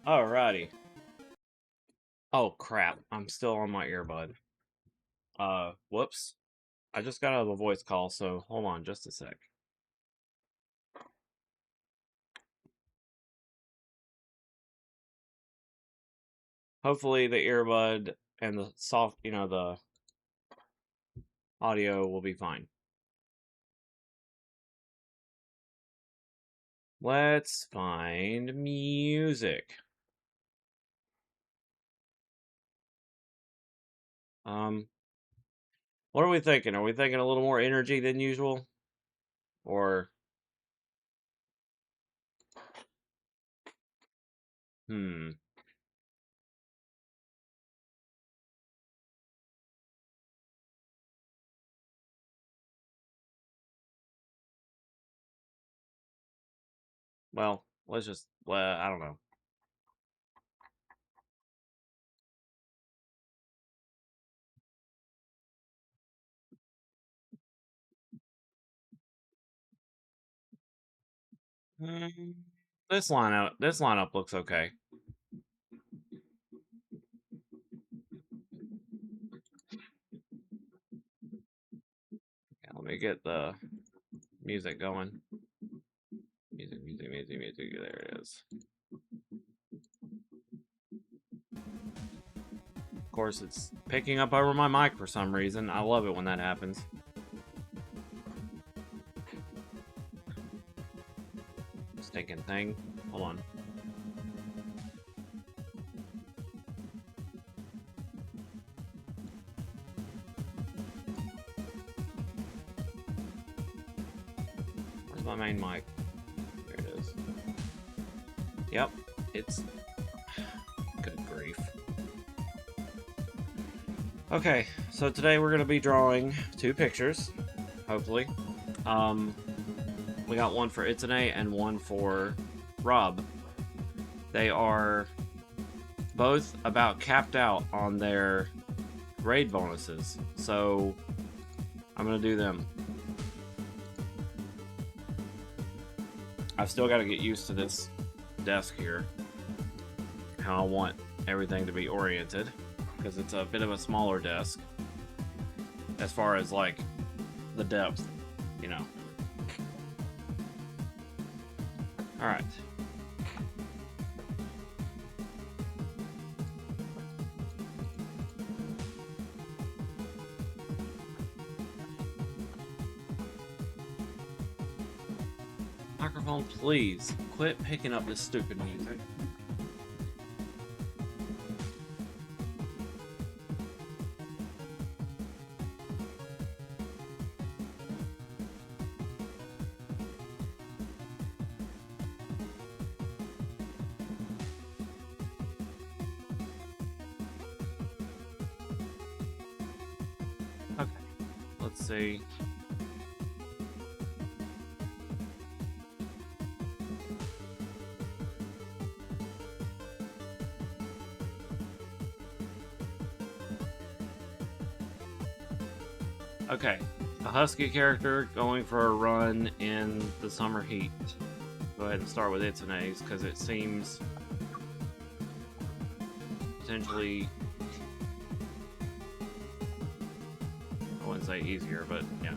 Alrighty. Oh crap, I'm still on my earbud. Whoops. I just got out of a voice call, so hold on just a sec. Hopefully the earbud and the soft, the audio will be fine. Let's find music. Um, what are we thinking? Are we thinking a little more energy than usual? Or, hmm. Well, let's just, well, I don't know. Hmm, this lineup looks okay. Yeah, let me get the music going. Music. There it is. Of course, it's picking up over my mic for some reason. I love it when that happens. Stinking thing. Hold on. Where's my main mic? There it is. Yep, it's... Good grief. Okay, so today we're going to be drawing 2 pictures, hopefully. We got one for Itsune and one for Rob. They are both about capped out on their raid bonuses, so I'm going to do them. I've still got to get used to this desk here, how I want everything to be oriented, because it's a bit of a smaller desk as far as like the depth, you know. Alright. Microphone, please quit picking up this stupid music. Okay, let's see. Okay, a husky character going for a run in the summer heat. Go ahead and start with Itsune's because it seems potentially, I wouldn't say easier, but yeah.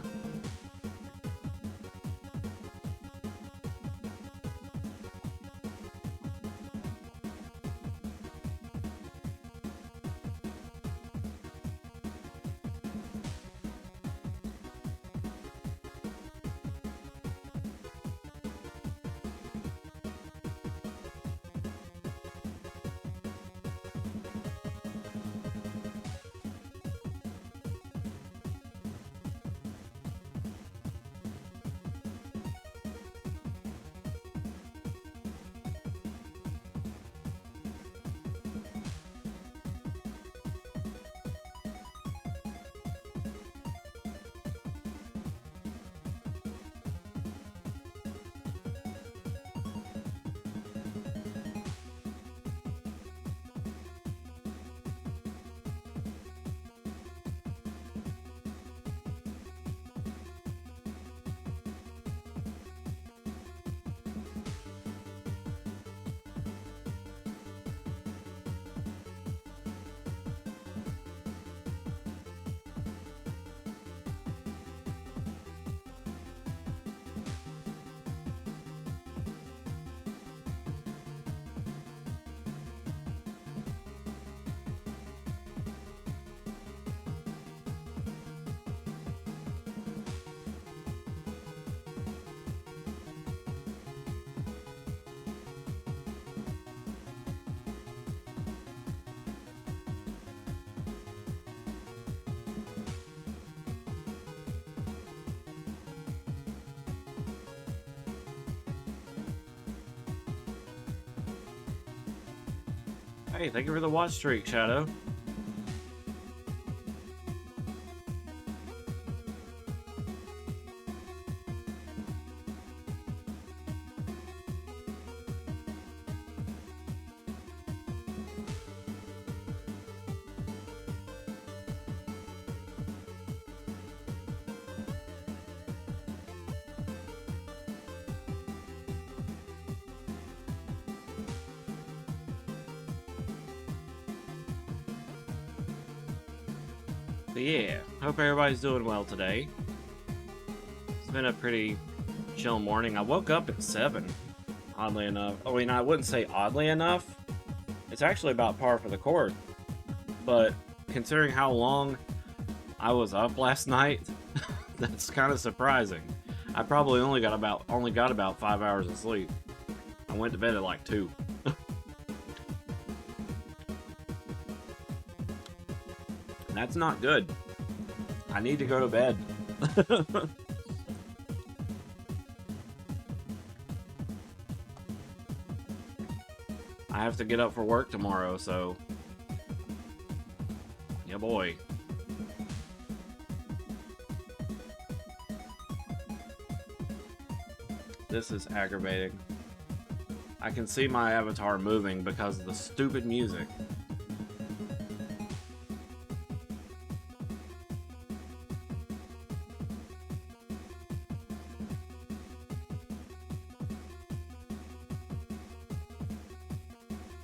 Hey, thank you for the watch streak, Shadow. But yeah, hope everybody's doing well today. It's been a pretty chill morning. I woke up at 7, oddly enough. I mean, I wouldn't say oddly enough. It's actually about par for the course. But considering how long I was up last night, that's kind of surprising. I probably only got about 5 hours of sleep. I went to bed at like 2. And that's not good. I need to go to bed. I have to get up for work tomorrow, so... yeah, boy. This is aggravating. I can see my avatar moving because of the stupid music.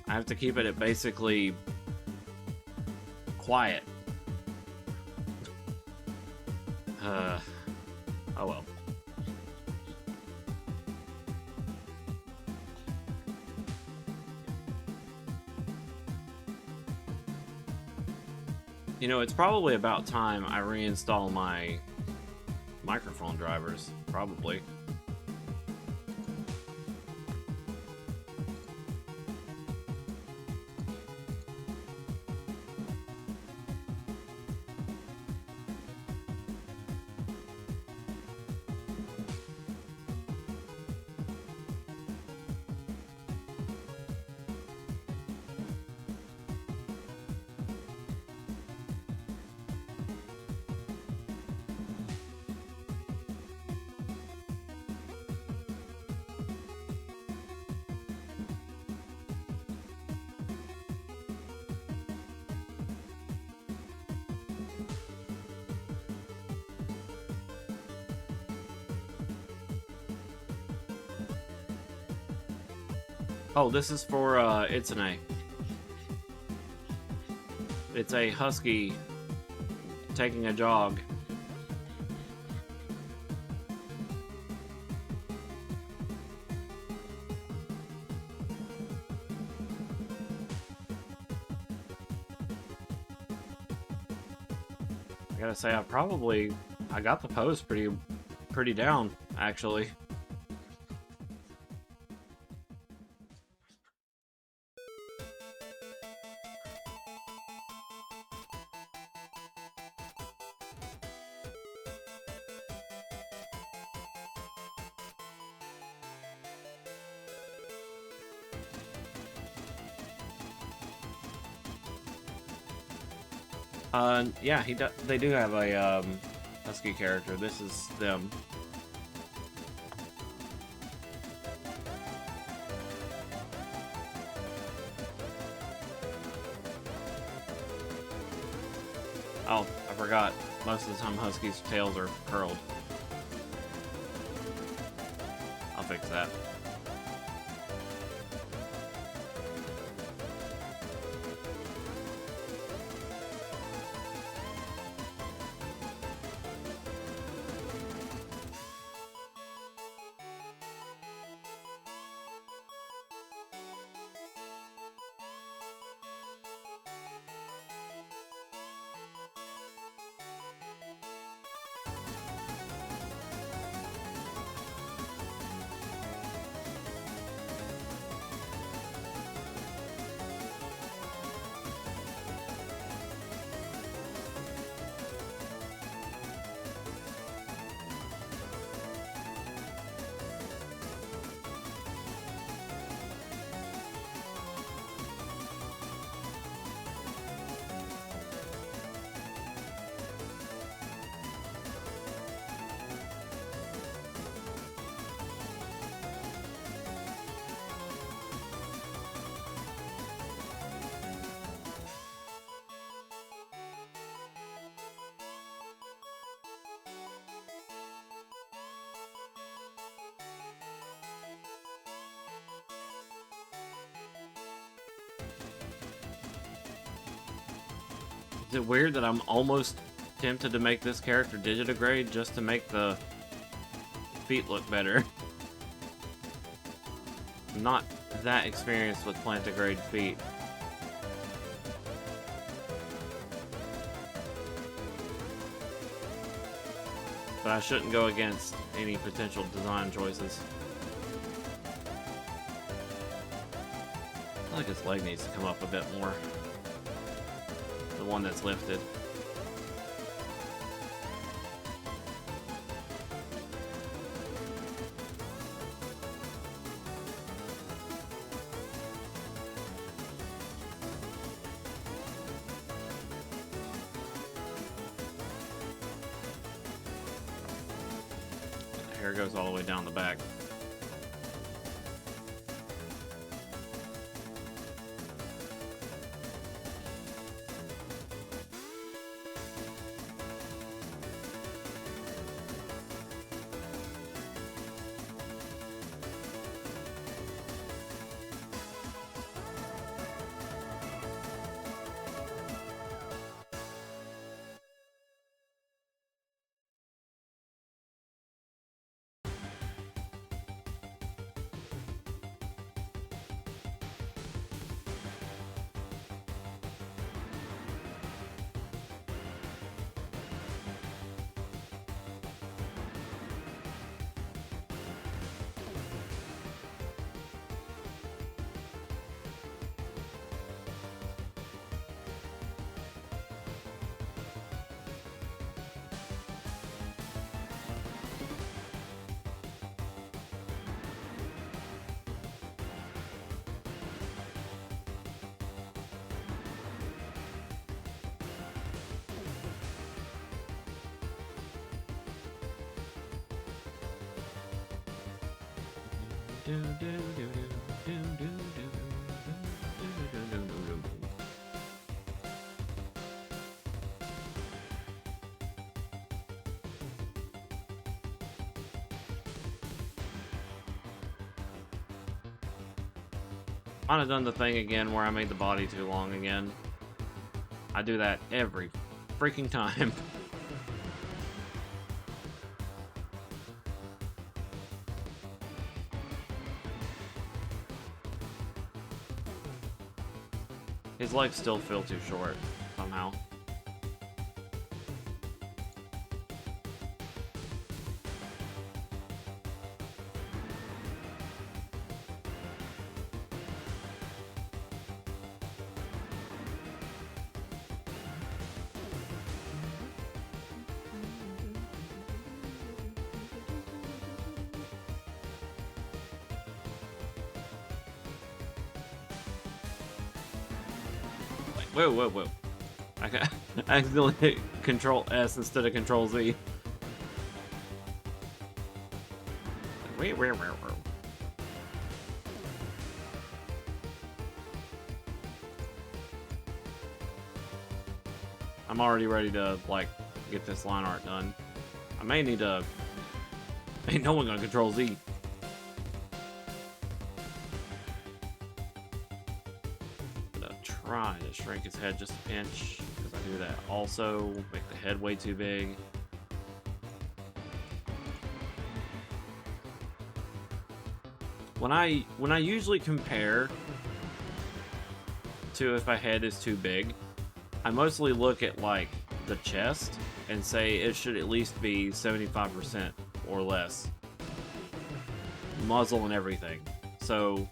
I have to keep it at basically quiet. Oh well. You know, it's probably about time I reinstall my microphone drivers. Probably. Oh, this is for, Itsune. It's a husky taking a jog. I gotta say, I got the pose pretty down, actually. Yeah, they do have a, husky character. This is them. Oh, I forgot. Most of the time huskies' tails are curled. I'll fix that. Is it weird that I'm almost tempted to make this character digitigrade just to make the feet look better? I'm not that experienced with plantigrade feet. But I shouldn't go against any potential design choices. I think his leg needs to come up a bit more. The one that's lifted. The hair goes all the way down the back. I'd have done the thing again where I made the body too long again. I do that every freaking time. His legs still feel too short, somehow. Whoa, whoa, whoa. I accidentally hit Control S instead of Control Z. Wait, where? I'm already ready to, like, get this line art done. I may need to... Ain't no one gonna Control Z. Try to shrink his head just a pinch, because I do that also. Make the head way too big. When I usually compare to if my head is too big, I mostly look at like the chest and say it should at least be 75% or less. Muzzle and everything. So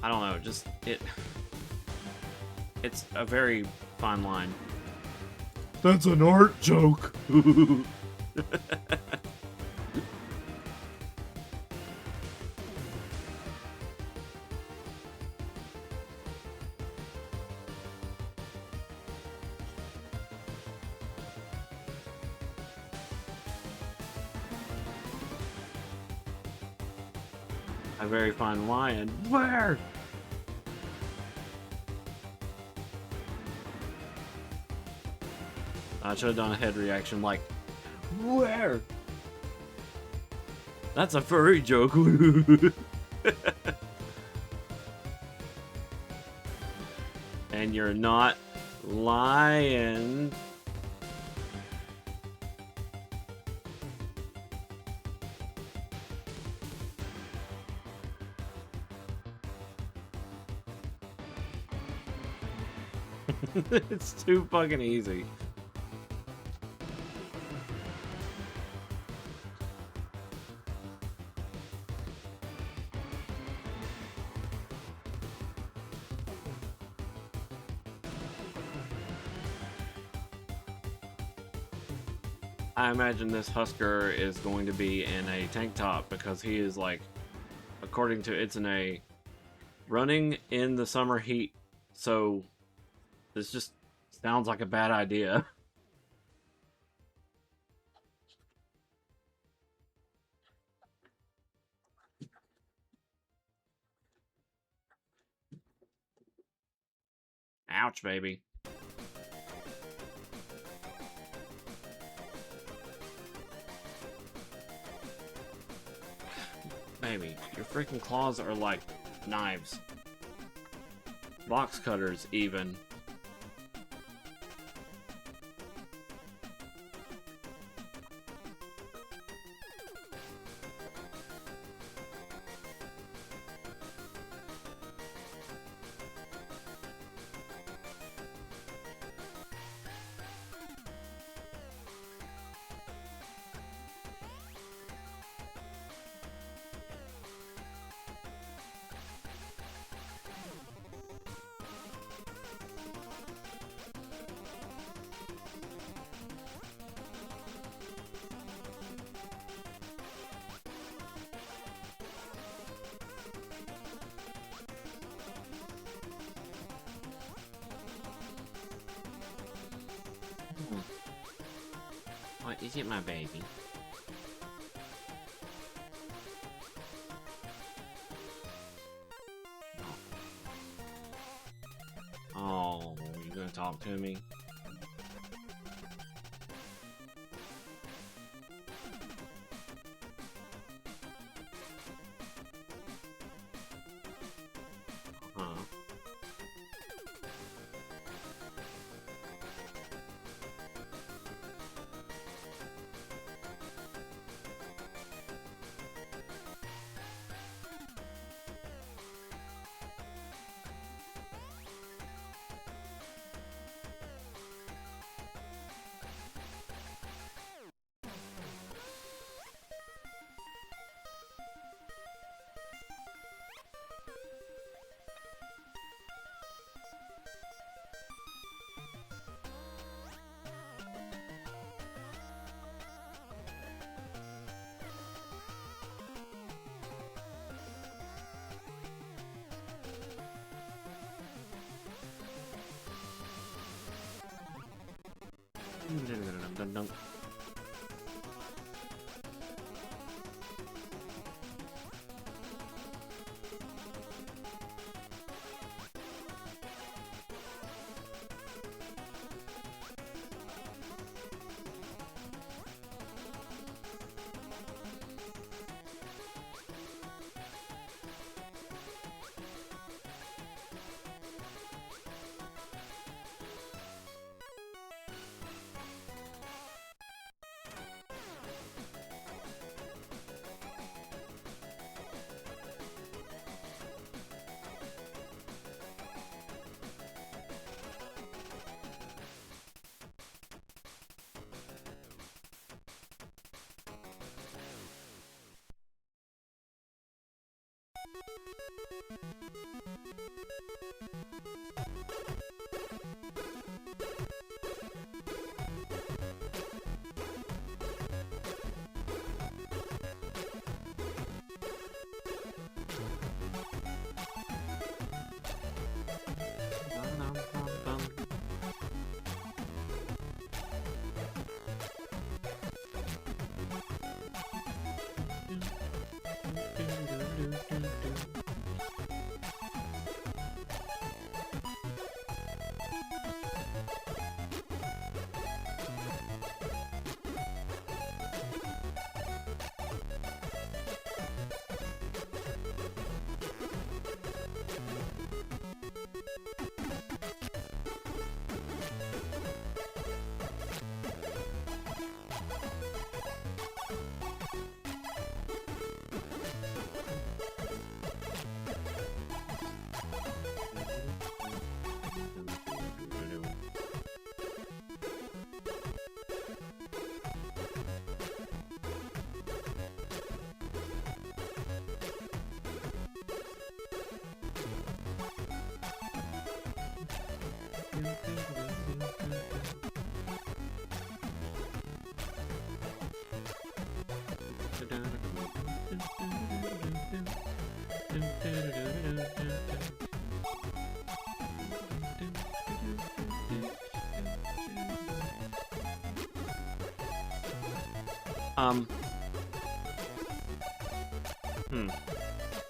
I don't know, just it's a very fine line. That's an art joke. A very fine line. Where? I should have done a head reaction like, where? That's a furry joke. And you're not Lion. It's too fucking easy. I imagine this Husker is going to be in a tank top because he is like, according to It's in a running in the summer heat. So this just sounds like a bad idea. Ouch, baby. Baby, your freaking claws are like knives. Box cutters, even. What is it, my baby? Oh, you gonna talk to me? Huh?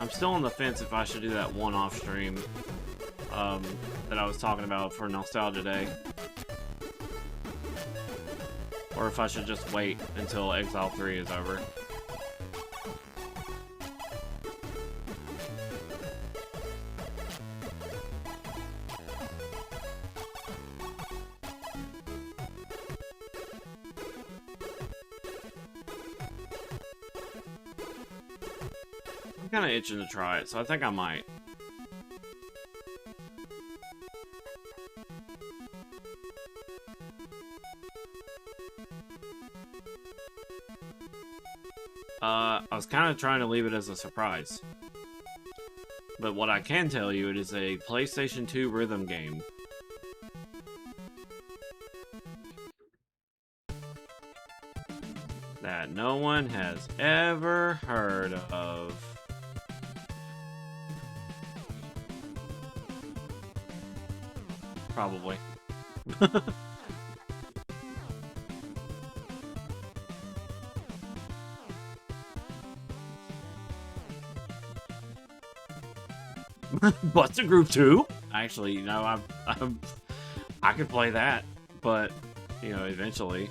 I'm still on the fence if I should do that one off stream that I was talking about for Nostalgia Day. Or if I should just wait until Exile 3 is over. I'm kind of itching to try it, so I think I might. I was kind of trying to leave it as a surprise. But what I can tell you, it is a PlayStation 2 rhythm game. That no one has ever heard of. Probably. Buster Group 2? Actually, you know, I could play that, but, you know, eventually.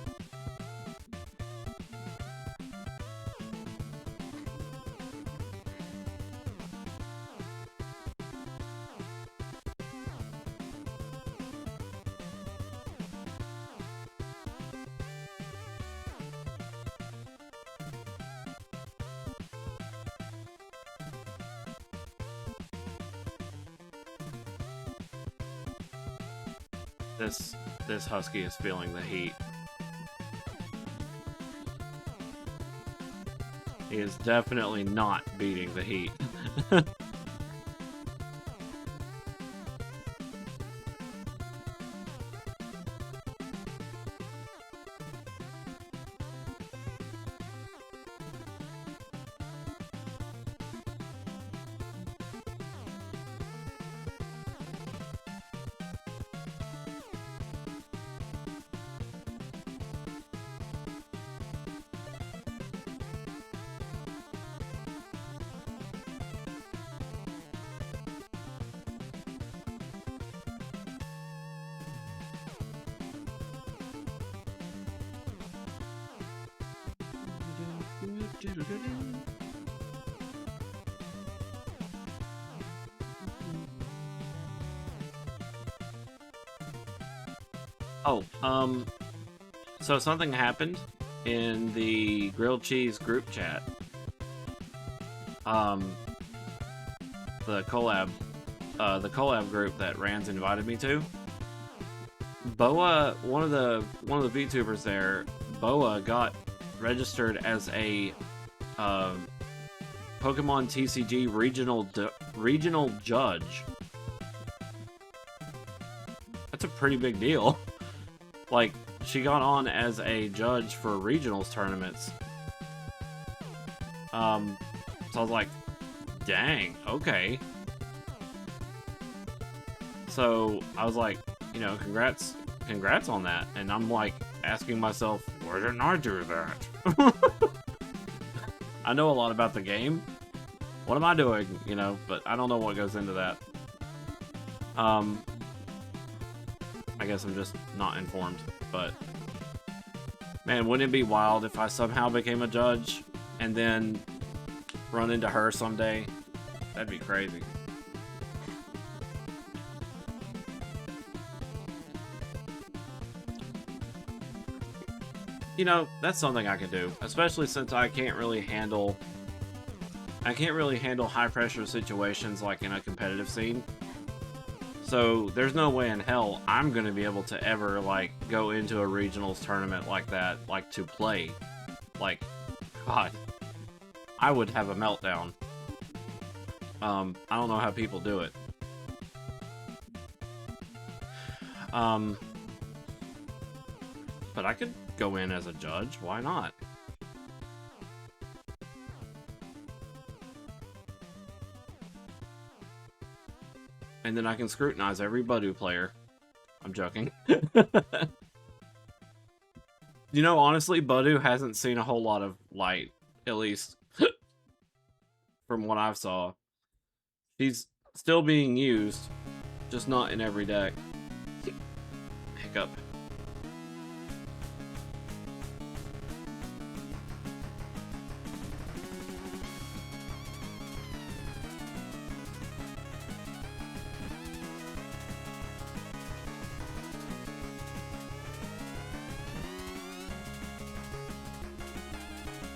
This husky is feeling the heat. He is definitely not beating the heat. Oh, so something happened in the grilled cheese group chat. The collab group that Rand's invited me to. Boa, one of the VTubers there, Boa got registered as a Pokemon TCG regional judge. That's a pretty big deal. Like, she got on as a judge for regionals tournaments. So I was like, dang, okay. So I was like, you know, congrats on that. And I'm like asking myself, why didn't I do that? I know a lot about the game. What am I doing? You know, but I don't know what goes into that. I guess I'm just not informed, but man, wouldn't it be wild if I somehow became a judge and then run into her someday? That'd be crazy. You know, that's something I could do, especially since I can't really handle high pressure situations like in a competitive scene. So there's no way in hell I'm gonna be able to ever like go into a regionals tournament like that, like to play. Like, God, I would have a meltdown. I don't know how people do it. But I could go in as a judge. Why not? And then I can scrutinize every Budu player. I'm joking. You know, honestly, Budu hasn't seen a whole lot of light, at least from what I've saw. She's still being used, just not in every deck. Hiccup.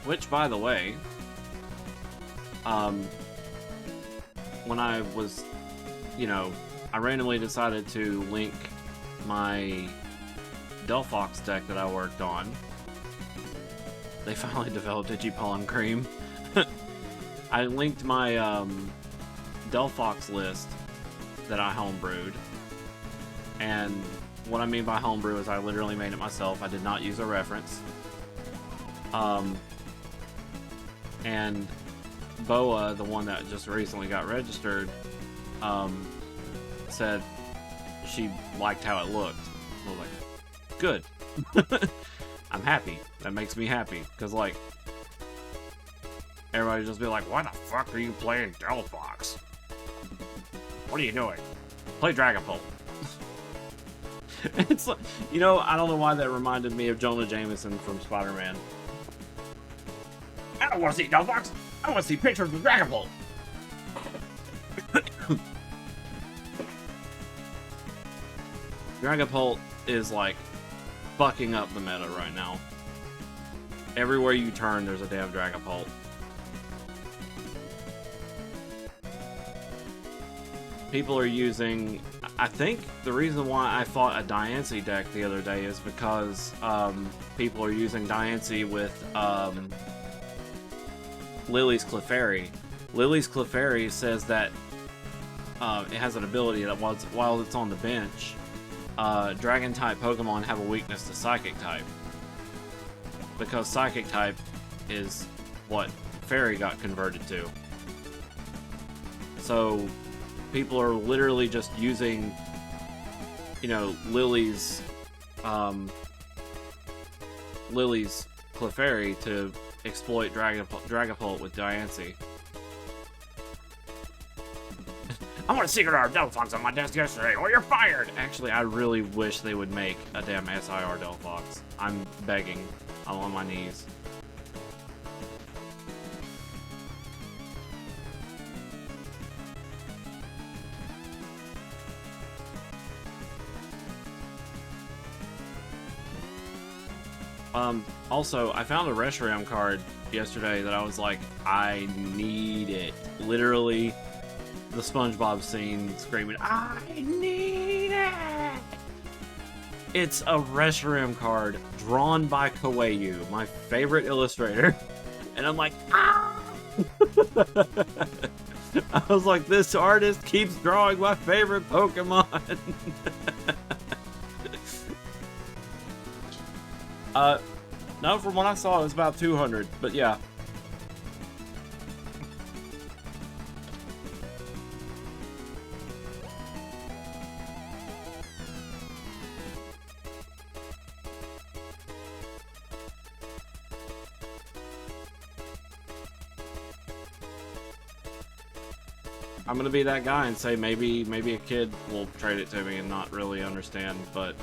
Which, by the way, when I was, you know, I randomly decided to link my Delphox deck that I worked on. They finally developed Digipollen Cream. I linked my Delphox list that I homebrewed. And what I mean by homebrew is I literally made it myself. I did not use a reference. And Boa, the one that just recently got registered, said she liked how it looked. I was like, good. I'm happy. That makes me happy. Because, like, everybody just be like, why the fuck are you playing Delphox? What are you doing? Play Dragapult. It's like, you know, I don't know why that reminded me of Jonah Jameson from Spider-Man. I don't want to see Delphox. I want to see pictures of Dragapult. Dragapult is like fucking up the meta right now. Everywhere you turn, there's a damn Dragapult. People are using... I think the reason why I fought a Diancie deck the other day is because people are using Diancie with Lily's Clefairy. Lily's Clefairy says that it has an ability that while it's on the bench, Dragon-type Pokemon have a weakness to Psychic-type. Because Psychic-type is what Fairy got converted to. So, people are literally just using, you know, Lily's Clefairy to exploit Dragapult with Diancie. I want a Secret Art Delphox on my desk yesterday, or you're fired! Actually, I really wish they would make a damn SIR Delphox. I'm begging. I'm on my knees. Also, I found a Reshiram card yesterday that I was like, I need it. Literally, the SpongeBob scene screaming, I need it! It's a Reshiram card drawn by Kawaii, my favorite illustrator. And I'm like, ah! I was like, this artist keeps drawing my favorite Pokemon. No, from what I saw, it was about 200, but yeah. I'm gonna be that guy and say maybe a kid will trade it to me and not really understand, but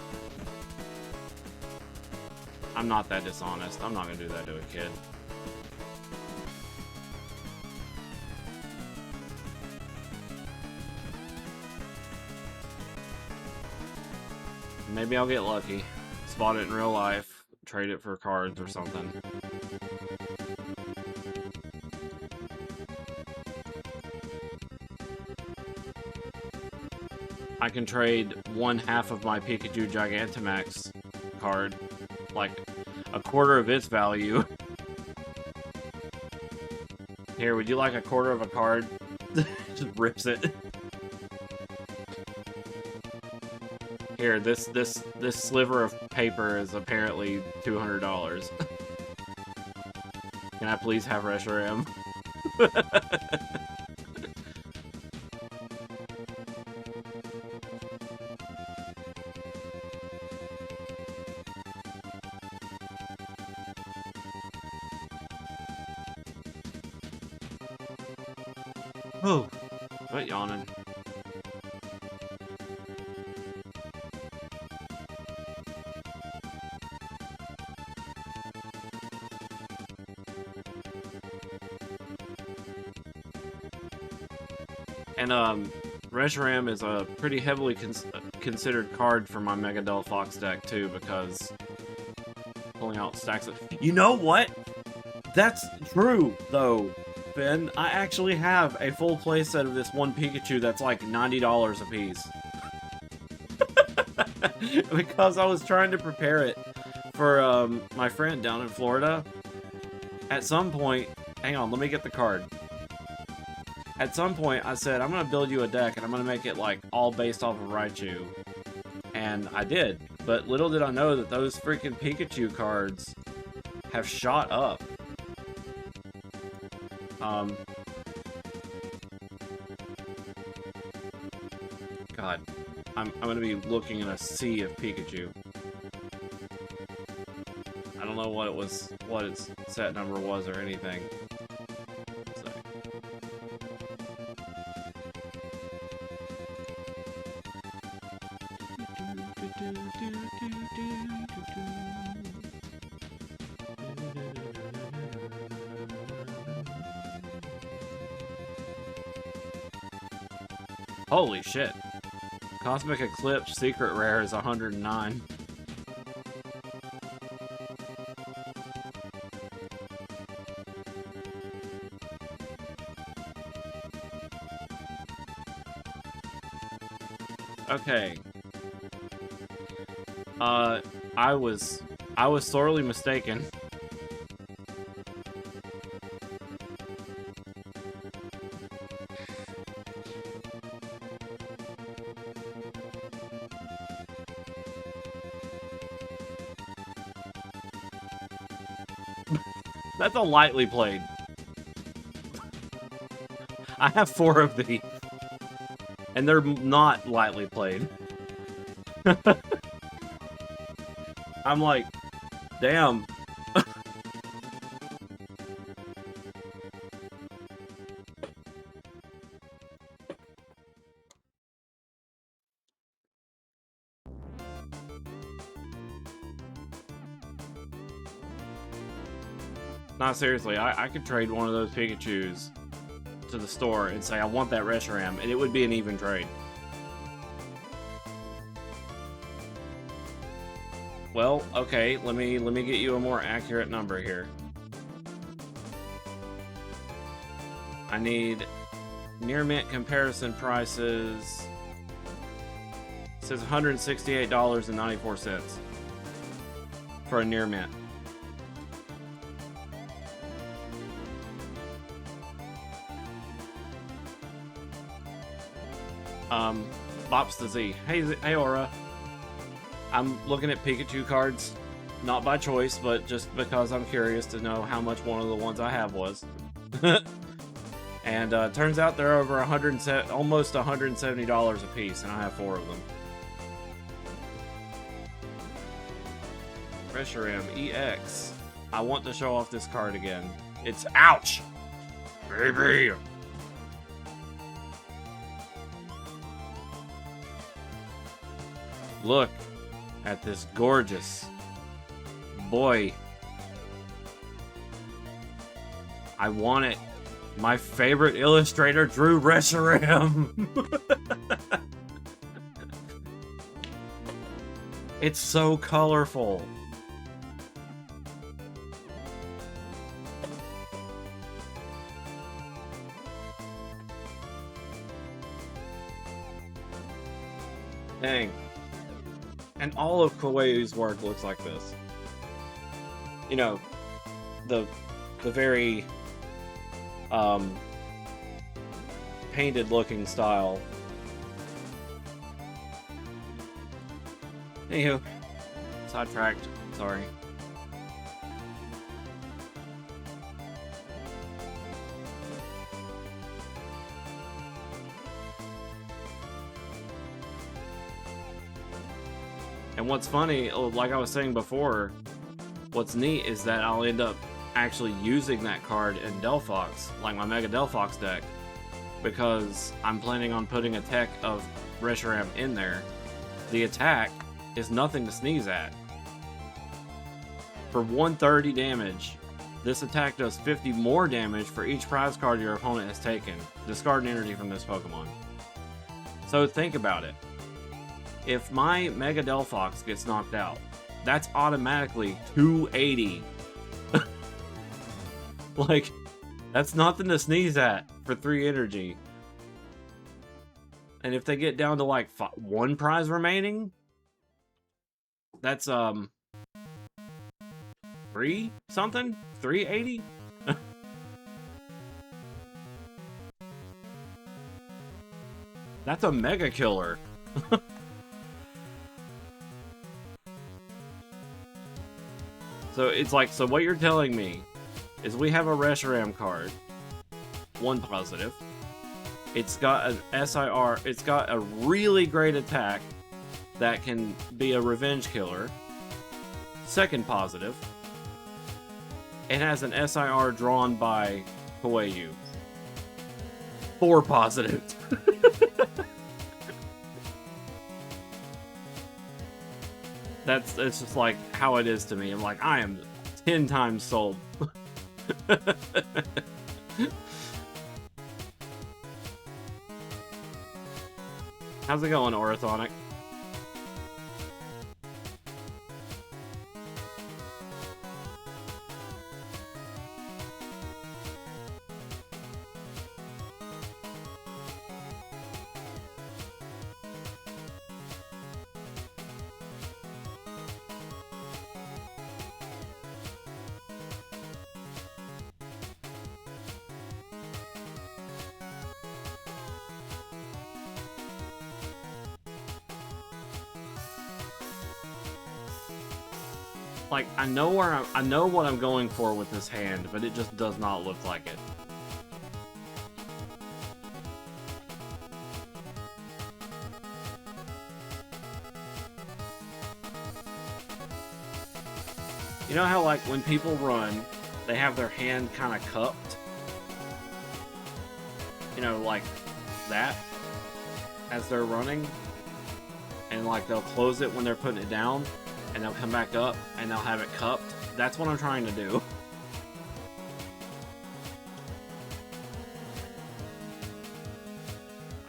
I'm not that dishonest. I'm not gonna do that to a kid. Maybe I'll get lucky. Spot it in real life, trade it for cards or something. I can trade one half of my Pikachu Gigantamax card, like a quarter of its value. Here, would you like a quarter of a card? Just rips it. Here, this sliver of paper is apparently $200. Can I please have Reshiram? Oh, quit yawning. And, Reshiram is a pretty heavily considered card for my Mega Delphox deck, too, because pulling out stacks of... You know what? That's true, though, Ben. I actually have a full playset of this one Pikachu that's like $90 a piece. Because I was trying to prepare it for, my friend down in Florida. At some point... Hang on, let me get the card. At some point, I said, I'm going to build you a deck, and I'm going to make it, like, all based off of Raichu. And I did. But little did I know that those freaking Pikachu cards have shot up. God. I'm going to be looking in a sea of Pikachu. I don't know what its set number was or anything. Holy shit. Cosmic Eclipse Secret Rare is 109. Okay. I was sorely mistaken. That's a lightly played. I have 4 of these. And they're not lightly played. I'm like, damn. Not seriously, I could trade one of those Pikachus to the store and say I want that Reshiram, and it would be an even trade. Well, okay, let me get you a more accurate number here. I need near mint comparison prices. It says $168.94 for a near mint. Bops the Z. Hey Aura. I'm looking at Pikachu cards, not by choice, but just because I'm curious to know how much one of the ones I have was. And turns out they're over almost $170 a piece, and I have 4 of them. Reshiram EX. I want to show off this card again. It's ouch, baby. Look at this gorgeous boy. I want it. My favorite illustrator drew Reshiram. It's so colorful. Dang. And all of Kawaiu's work looks like this. You know, the very painted looking style. Anywho, sidetracked. Sorry. And what's funny, like I was saying before, what's neat is that I'll end up actually using that card in Delphox, like my Mega Delphox deck, because I'm planning on putting a tech of Reshiram in there. The attack is nothing to sneeze at. For 130 damage, this attack does 50 more damage for each prize card your opponent has taken. Discard an energy from this Pokemon. So think about it. If my Mega Delphox gets knocked out, that's automatically 280. Like, that's nothing to sneeze at for 3 energy. And if they get down to like 1 prize remaining, that's 3 something? 380? That's a mega killer. So it's like, so what you're telling me is we have a Reshiram card, 1 positive. It's got an SIR, it's got a really great attack that can be a revenge killer, 2nd positive. It has an SIR drawn by Koeiyu, 4 positives. It's just like how it is to me. I'm like, I am 10 times sold. How's it going, Orithonic? Like, I know what I'm going for with this hand, but it just does not look like it. You know how, like, when people run, they have their hand kind of cupped? You know, like that, as they're running? And, like, they'll close it when they're putting it down, and they'll come back up, and they'll have it cupped. That's what I'm trying to do.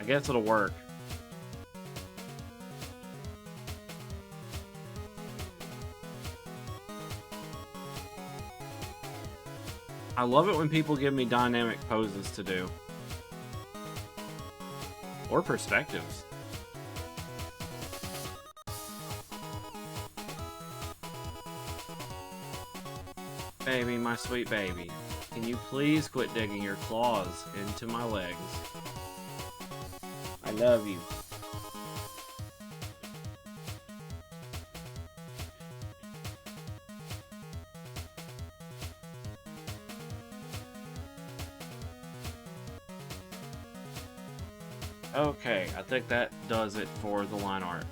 I guess it'll work. I love it when people give me dynamic poses to do. Or perspectives. Baby, my sweet baby, can you please quit digging your claws into my legs? I love you. Okay, I think that does it for the line art.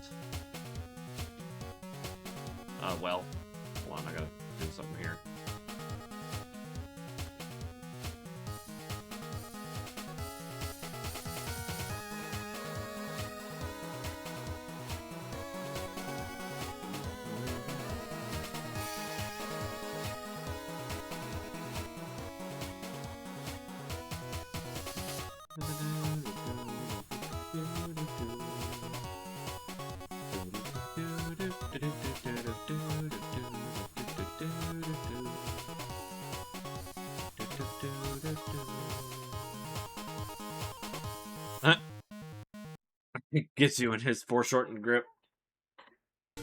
Well, hold on, I gotta do something here. It gets you in his foreshortened grip. I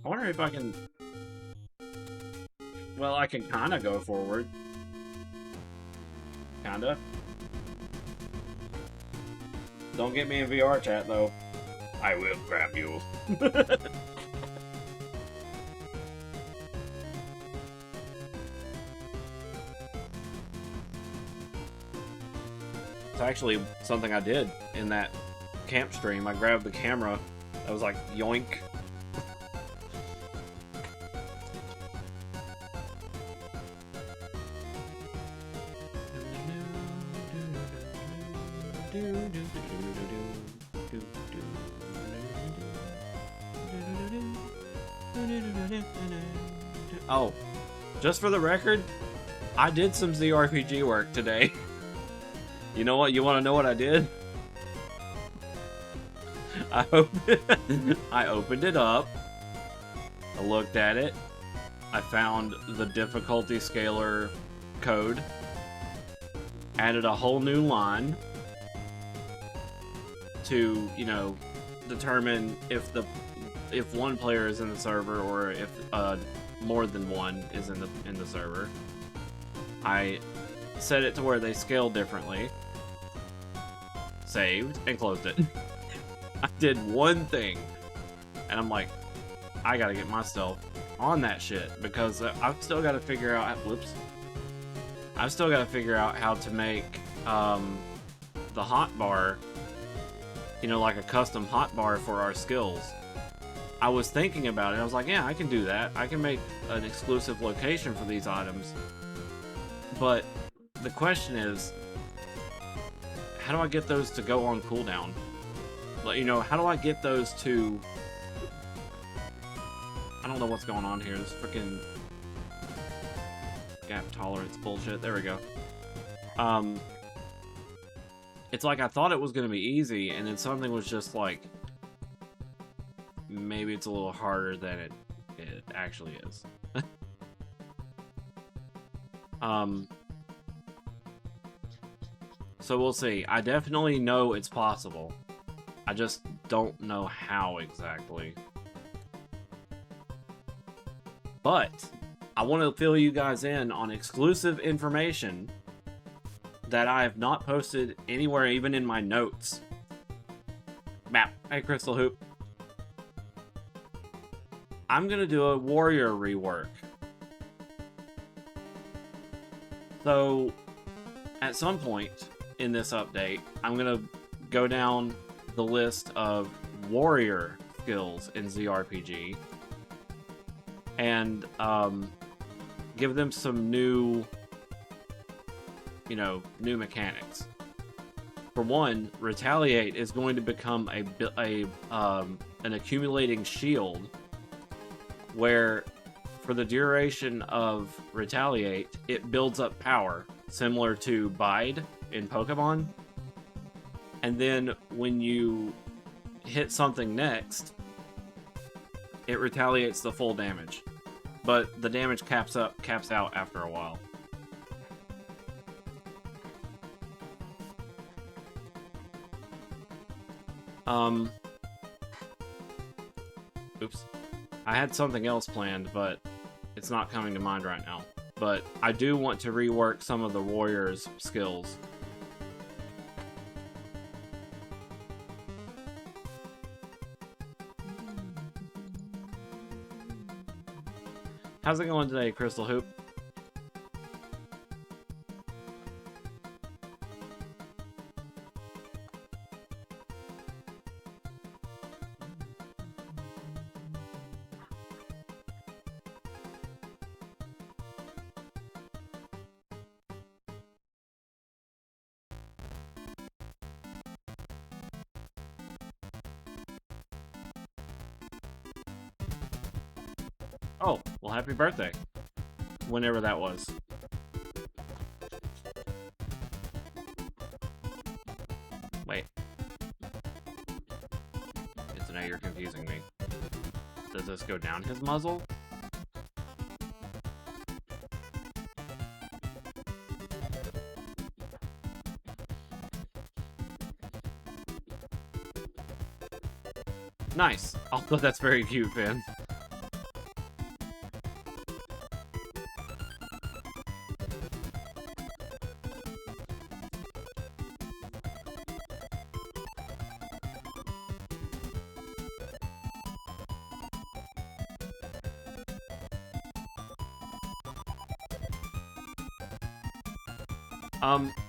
wonder if I can... Well, I can kind of go forward. Kinda. Don't get me in VR chat, though. I will grab you. actually something I did in that camp stream. I grabbed the camera. I was like, yoink. Oh, just for the record, I did some ZRPG work today. You know what? You want to know what I did? I opened it up. I looked at it. I found the difficulty scaler code. Added a whole new line to, you know, determine if one player is in the server or if more than one is in the server. I set it to where they scale differently. Saved and closed it. I did one thing, and I'm like, I gotta get myself on that shit because I've still got to figure out. Whoops. I've still got to figure out how to make the hotbar, you know, like a custom hotbar for our skills. I was thinking about it. I was like, yeah, I can do that. I can make an exclusive location for these items. But the question is, how do I get those to go on cooldown? Like, you know, how do I get those to... I don't know what's going on here. This freaking gap tolerance bullshit. There we go. It's like I thought it was going to be easy, and then something was just like, maybe it's a little harder than it actually is. So we'll see. I definitely know it's possible. I just don't know how exactly. But I want to fill you guys in on exclusive information that I have not posted anywhere, even in my notes. Map. Hey, Crystal Hoop. I'm going to do a warrior rework. So, at some point in this update, I'm going to go down the list of warrior skills in ZRPG and give them some new, you know, new mechanics. For one, Retaliate is going to become an accumulating shield where for the duration of Retaliate, it builds up power, similar to Bide in Pokemon. And then when you hit something next, it retaliates the full damage. But the damage caps out after a while. Oops. I had something else planned, but it's not coming to mind right now. But I do want to rework some of the warriors' skills. How's it going today, Crystal Hoop? Oh, well, happy birthday. Whenever that was. Wait. So now you're confusing me. Does this go down his muzzle? Nice. Although that's very cute, Finn.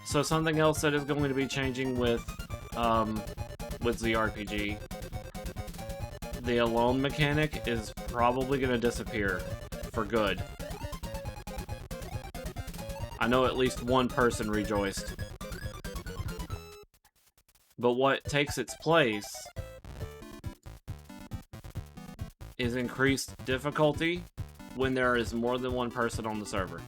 So something else that is going to be changing with ZRPG, the alone mechanic is probably going to disappear for good. I know at least one person rejoiced. But what takes its place is increased difficulty when there is more than one person on the server.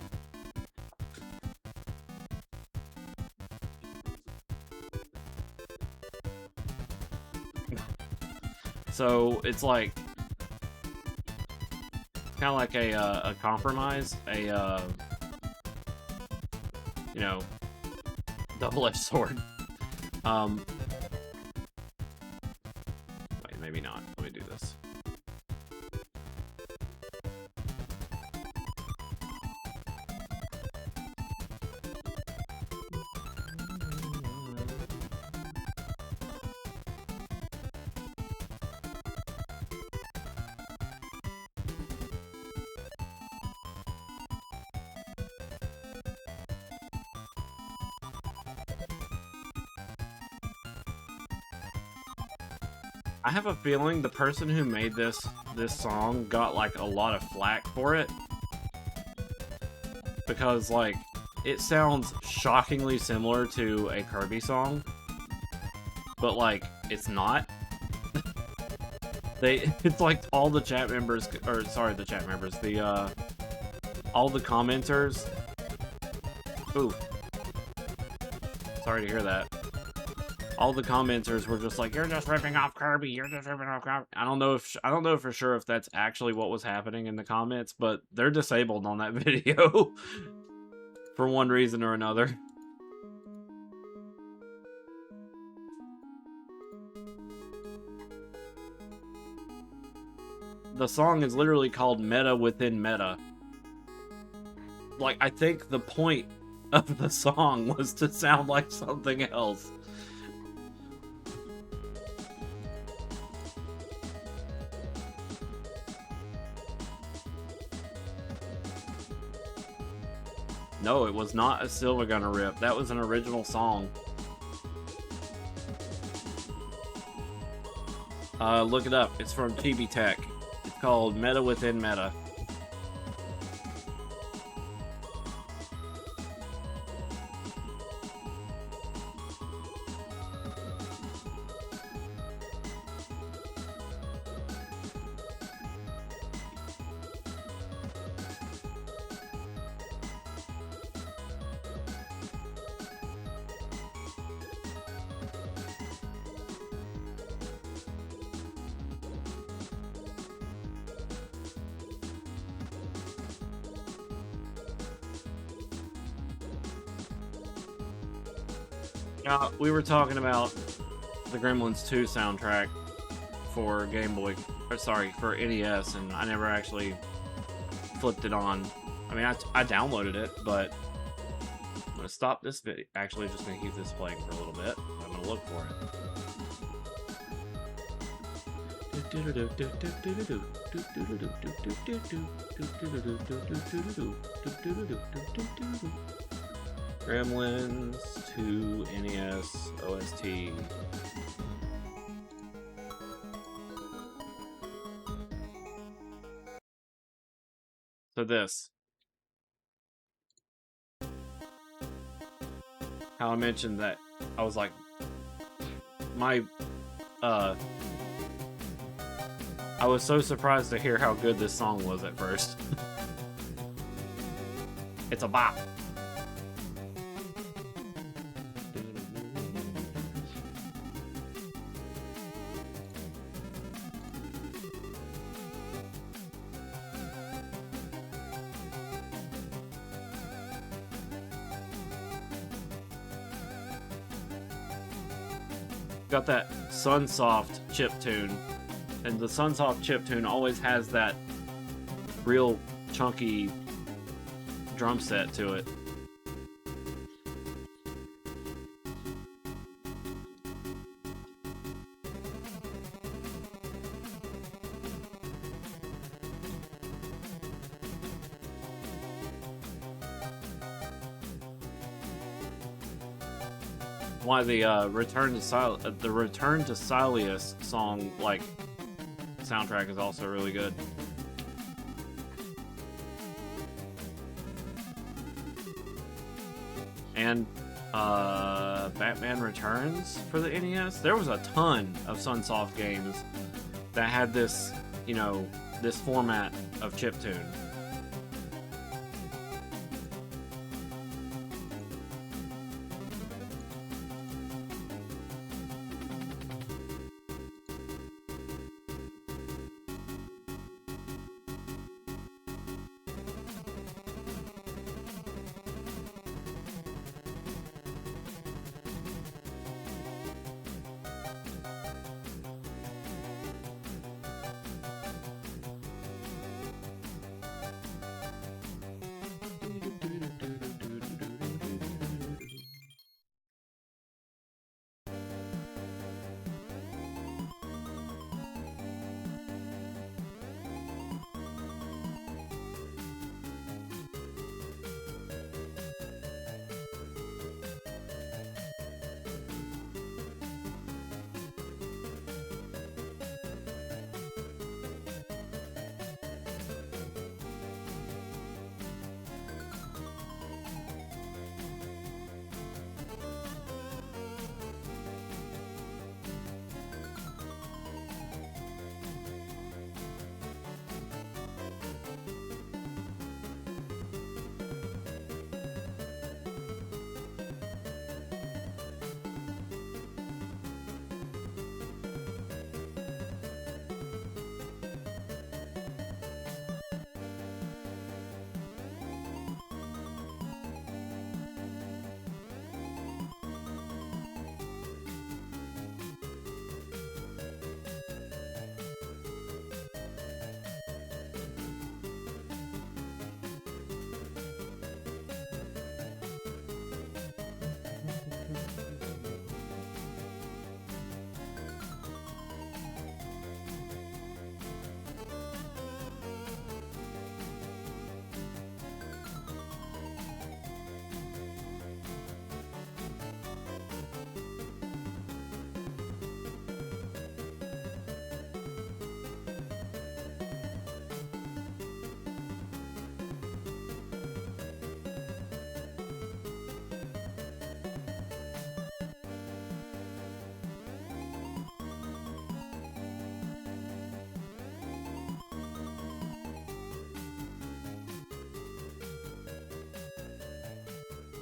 So it's like kind of like a compromise, you know, double-edged sword. Wait, maybe not. Let me do this. I have a feeling the person who made this song got like a lot of flack for it, because like it sounds shockingly similar to a Kirby song, but like it's not. It's like all the chat members, or sorry, the chat members, all the commenters. Ooh, sorry to hear that. All the commenters were just like, "You're just ripping off Kirby. You're just ripping off Kirby." I don't know for sure if that's actually what was happening in the comments, but they're disabled on that video for one reason or another. The song is literally called Meta Within Meta. Like, I think the point of the song was to sound like something else. No, it was not a Silver Gunner rip. That was an original song. Look it up. It's from TB Tech. It's called Meta Within Meta. We were talking about the Gremlins 2 soundtrack for Game Boy, or sorry, for NES, and I never actually flipped it on. I mean, I downloaded it, but I'm gonna stop this video. Actually, just gonna keep this playing for a little bit. I'm gonna look for it. Gremlins 2 NES OST. So this. How I mentioned that I was like, I was so surprised to hear how good this song was at first. It's a bop. Got that Sunsoft chiptune, and the Sunsoft chiptune always has that real chunky drum set to it. why the Return to Silius song like soundtrack is also really good. And Batman Returns for the NES. There was a ton of Sunsoft games that had this, you know, this format of chiptune.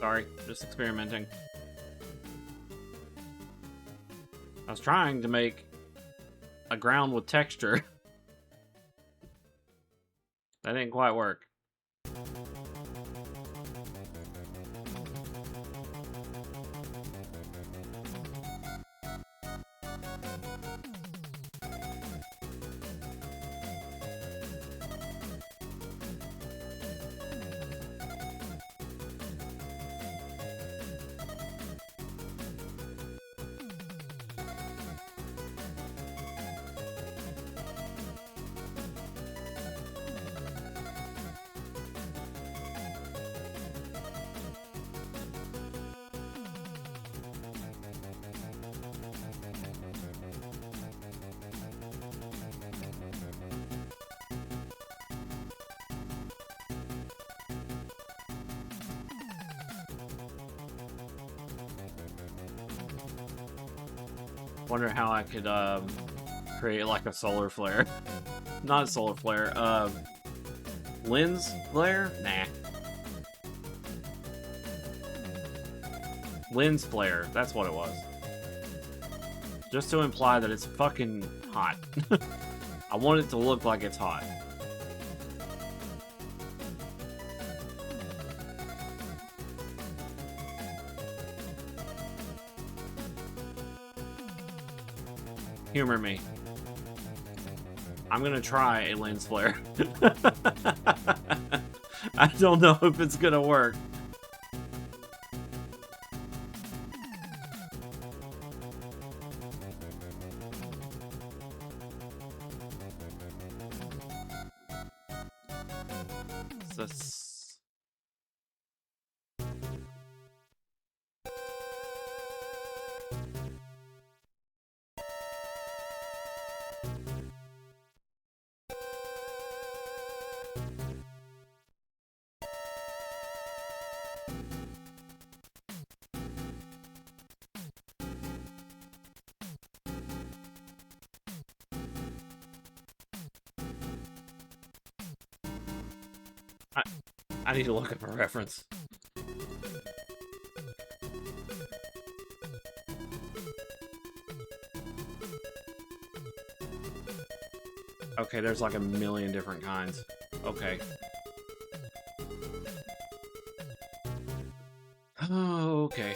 Sorry, just experimenting. I was trying to make a ground with texture. That didn't quite work. Wonder how I could create like a solar flare. Not a solar flare. Lens flare? Nah. Lens flare. That's what it was. Just to imply that it's fucking hot. I want it to look like it's hot. Humor me. I'm gonna try a lens flare. I don't know if it's gonna work. This... I need to look up a reference. Okay, there's like a million different kinds. Okay. Oh, okay.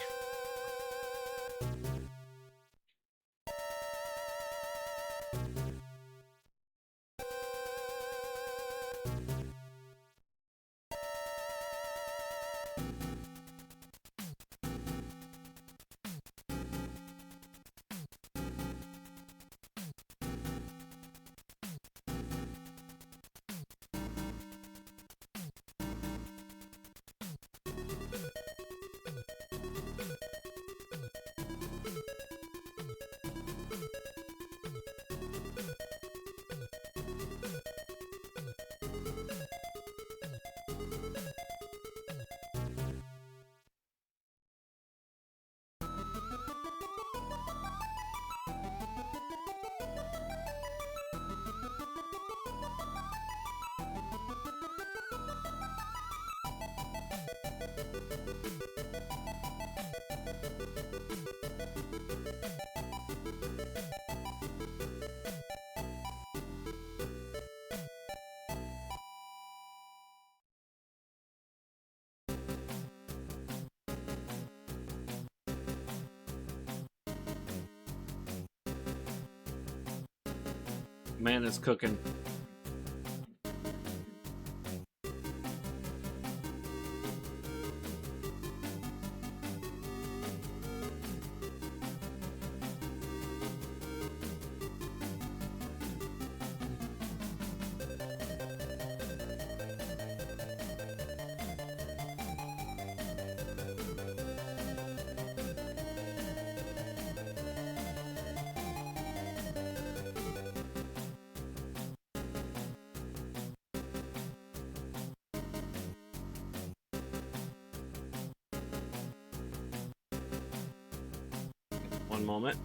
Man is cooking. One moment.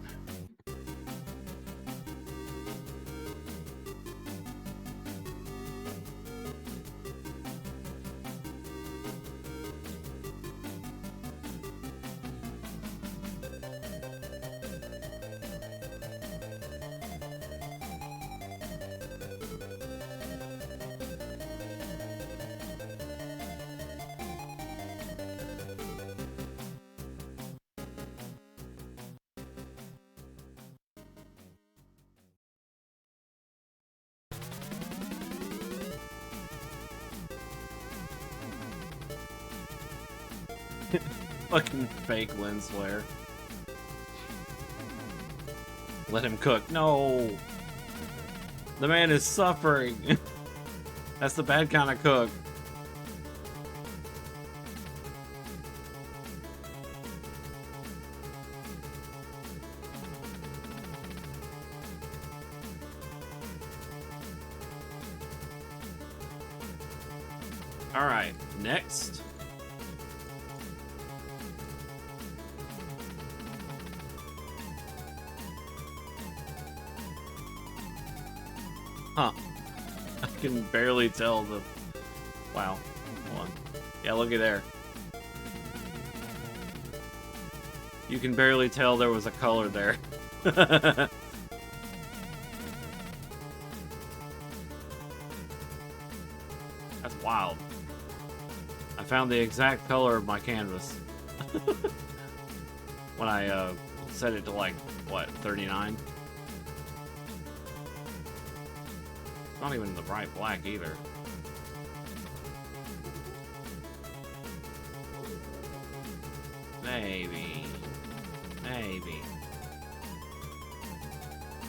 Fucking fake lens flare. Let him cook. No! The man is suffering. That's the bad kind of cook. Alright, next. Huh. I can barely tell the... Wow. Hold on. Yeah, looky there. You can barely tell there was a color there. That's wild. I found the exact color of my canvas. When I set it to like, what, 39? Not even the bright black either. Maybe. Maybe.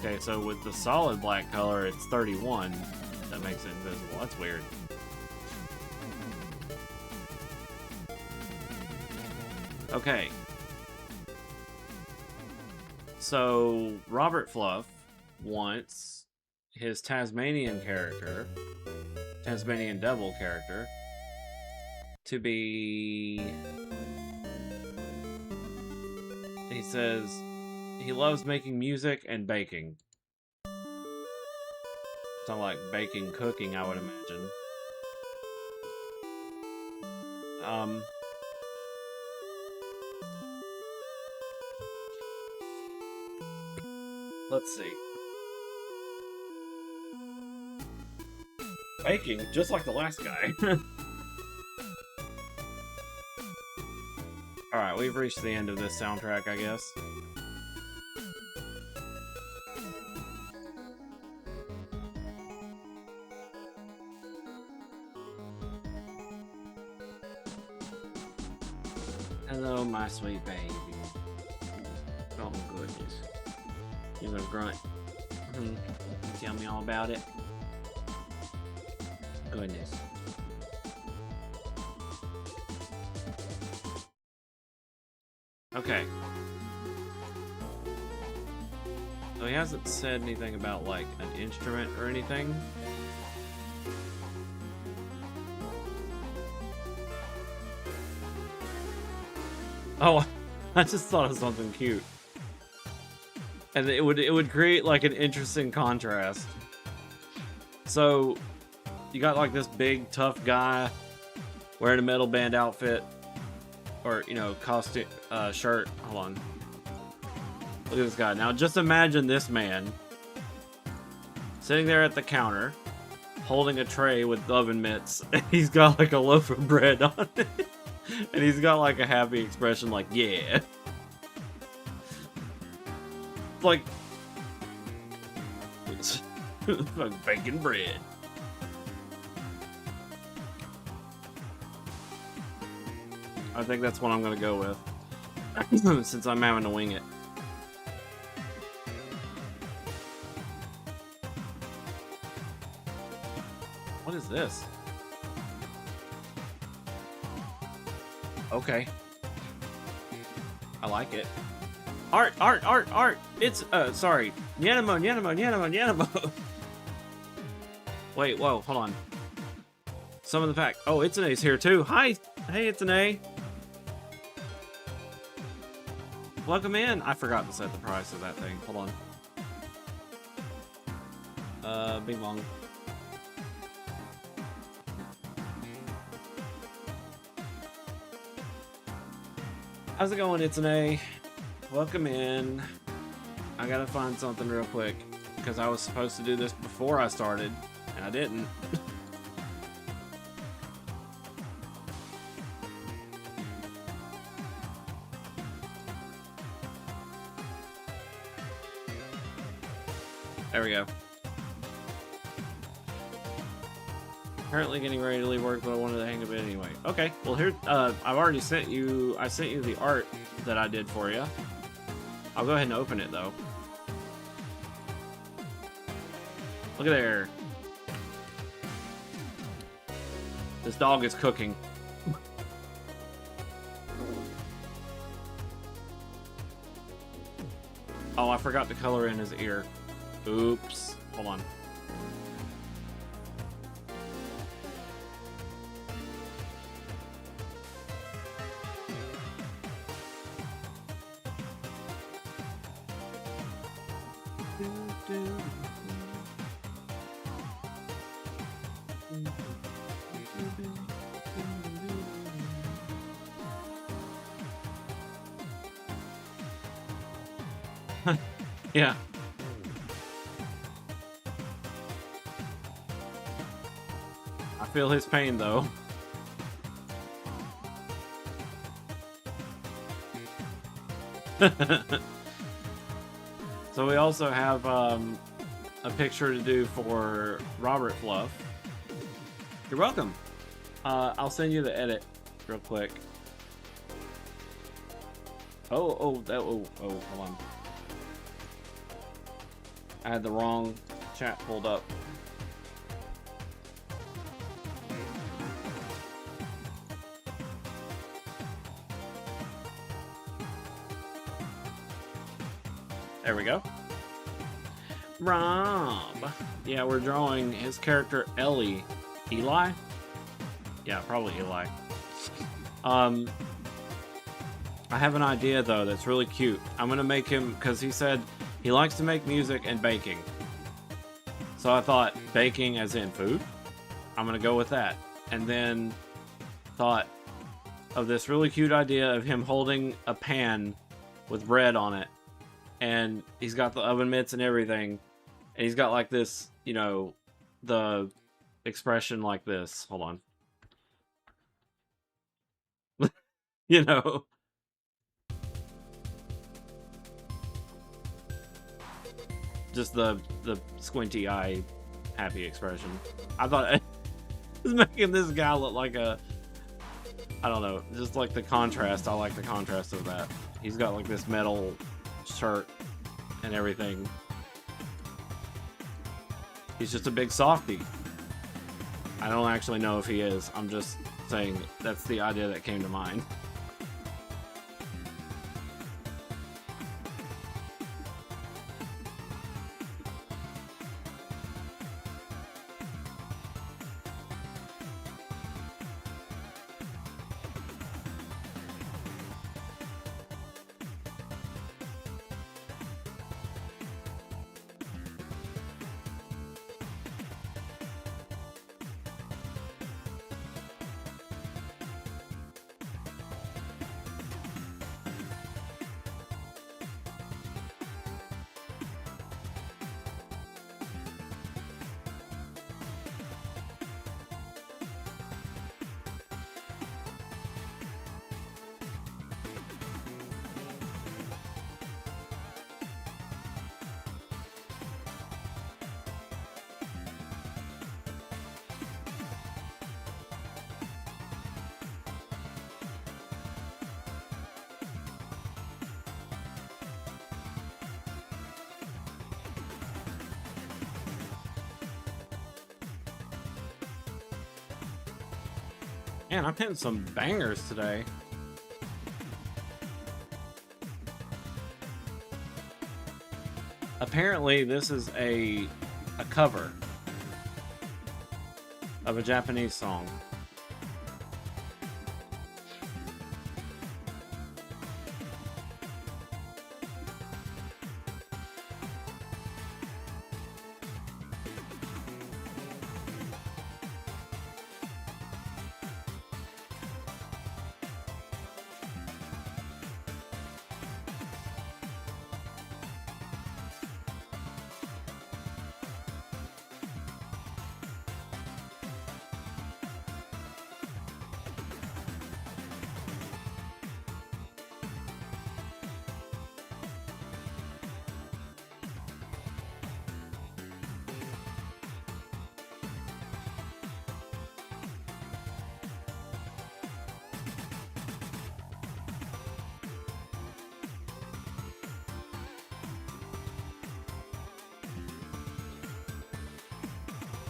Okay, so with the solid black color, it's 31. That makes it invisible. That's weird. Okay. So, Robert Fluff wants his Tasmanian character, Tasmanian Devil character, to be... He says he loves making music and baking. Something like baking, cooking, I would imagine. Let's see. Baking, just like the last guy. Alright, we've reached the end of this soundtrack, I guess. Hello, my sweet baby. Oh, goodness. You're gonna grunt. Tell me all about it. Goodness. Okay. So he hasn't said anything about, like, an instrument or anything. Oh, I just thought of something cute. And it would create, like, an interesting contrast. So, you got, like, this big, tough guy wearing a metal band outfit. Or, you know, costume, shirt. Hold on. Look at this guy. Now, just imagine this man sitting there at the counter, holding a tray with oven mitts. And he's got, like, a loaf of bread on it. And he's got, like, a happy expression, like, yeah. Like, it's like baking bread. I think that's what I'm gonna go with. Since I'm having to wing it. What is this? Okay. I like it. Art! It's, sorry. Yanamo. Wait, whoa, hold on. Some of the pack. Oh, It's an A's here too. Hi! Hey, It's an A. Welcome in. I forgot to set the price of that thing. Hold on. Bing bong. How's it going, It's an A? Welcome in. I gotta find something real quick because I was supposed to do this before I started and I didn't. There we go. Currently getting ready to leave work, but I wanted to hang a bit anyway. Okay, well here, I've already sent you, I sent you the art that I did for you. I'll go ahead and open it though. Look at there. This dog is cooking. Oh, I forgot to color in his ear. Oops. Hold on. Yeah. I feel his pain though. So we also have a picture to do for Robert Fluff. You're welcome. I'll send you the edit real quick. Oh, hold on. I had the wrong chat pulled up. There we go. Rob. Yeah, we're drawing his character Ellie. Eli? Yeah, probably Eli. I have an idea though that's really cute. I'm gonna make him, because he said he likes to make music and baking. So I thought baking as in food. I'm gonna go with that. And then thought of this really cute idea of him holding a pan with bread on it, and he's got the oven mitts and everything, and he's got like this, you know, the expression like this. Hold on. You know, just the squinty eye happy expression. I thought it was making this guy look like a, I don't know, just like the contrast. I like the contrast of that. He's got like this metal shirt and everything. He's just a big softie. I don't actually know if he is. I'm just saying that's the idea that came to mind. Man, I'm hitting some bangers today. Apparently, this is a cover of a Japanese song.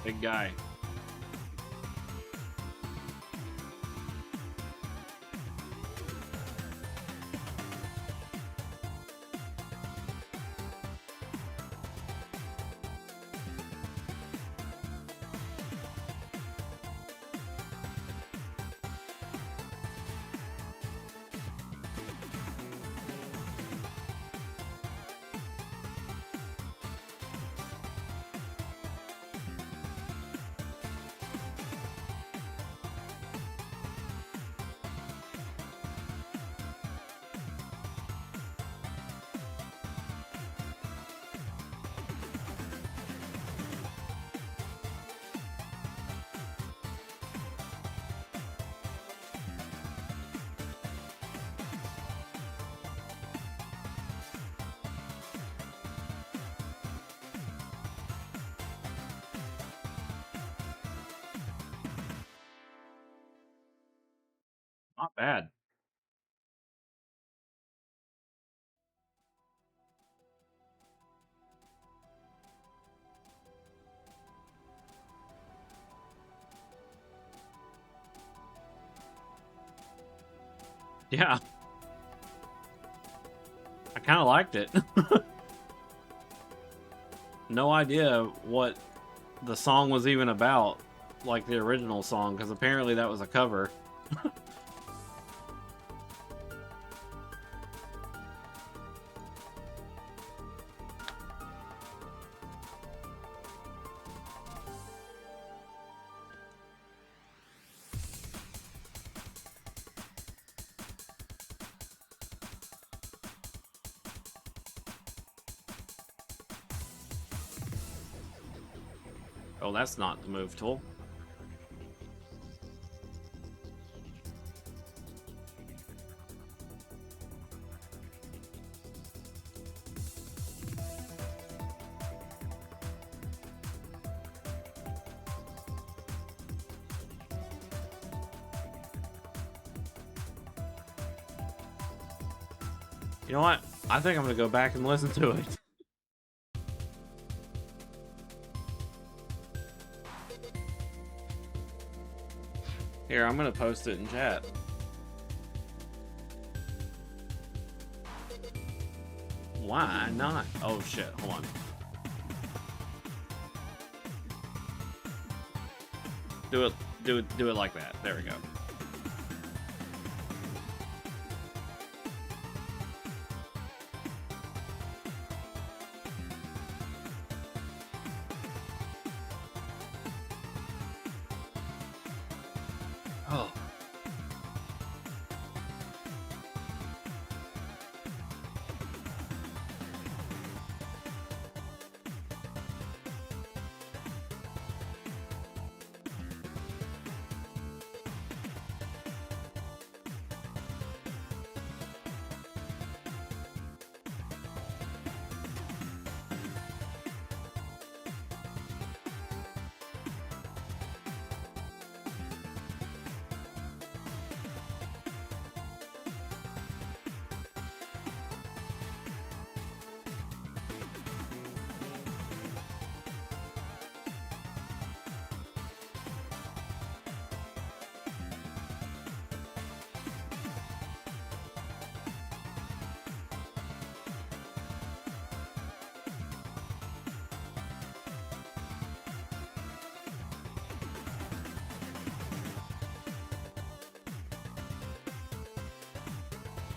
Big guy. Not bad. Yeah. I kind of liked it. No idea what the song was even about, like the original song, because apparently that was a cover. Oh, that's not the move tool. You know what? I think I'm gonna go back and listen to it. Here, I'm gonna post it in chat. Why not? Oh shit, hold on. Do it like that. There we go. Oh.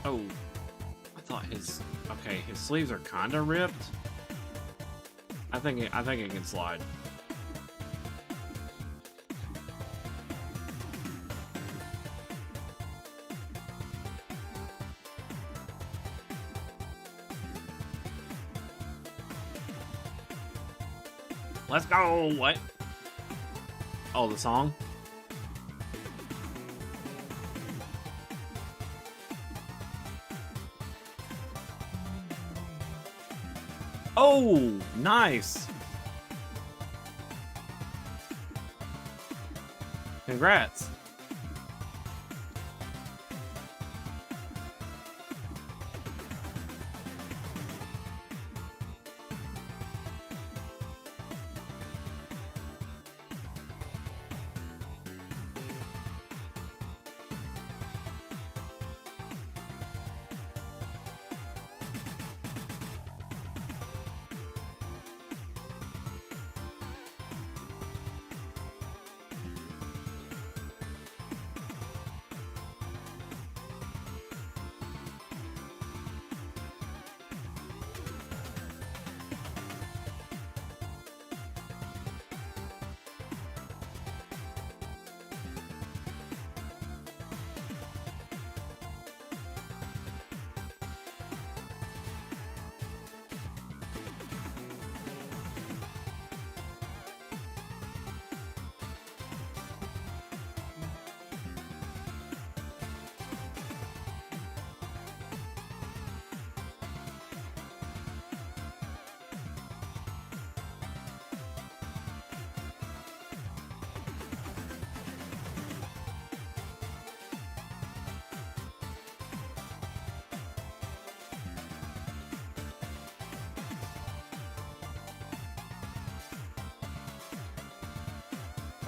Oh, I thought his sleeves are kind of ripped. I think it can slide. Let's go. What? Oh, the song? Oh, nice. Congrats.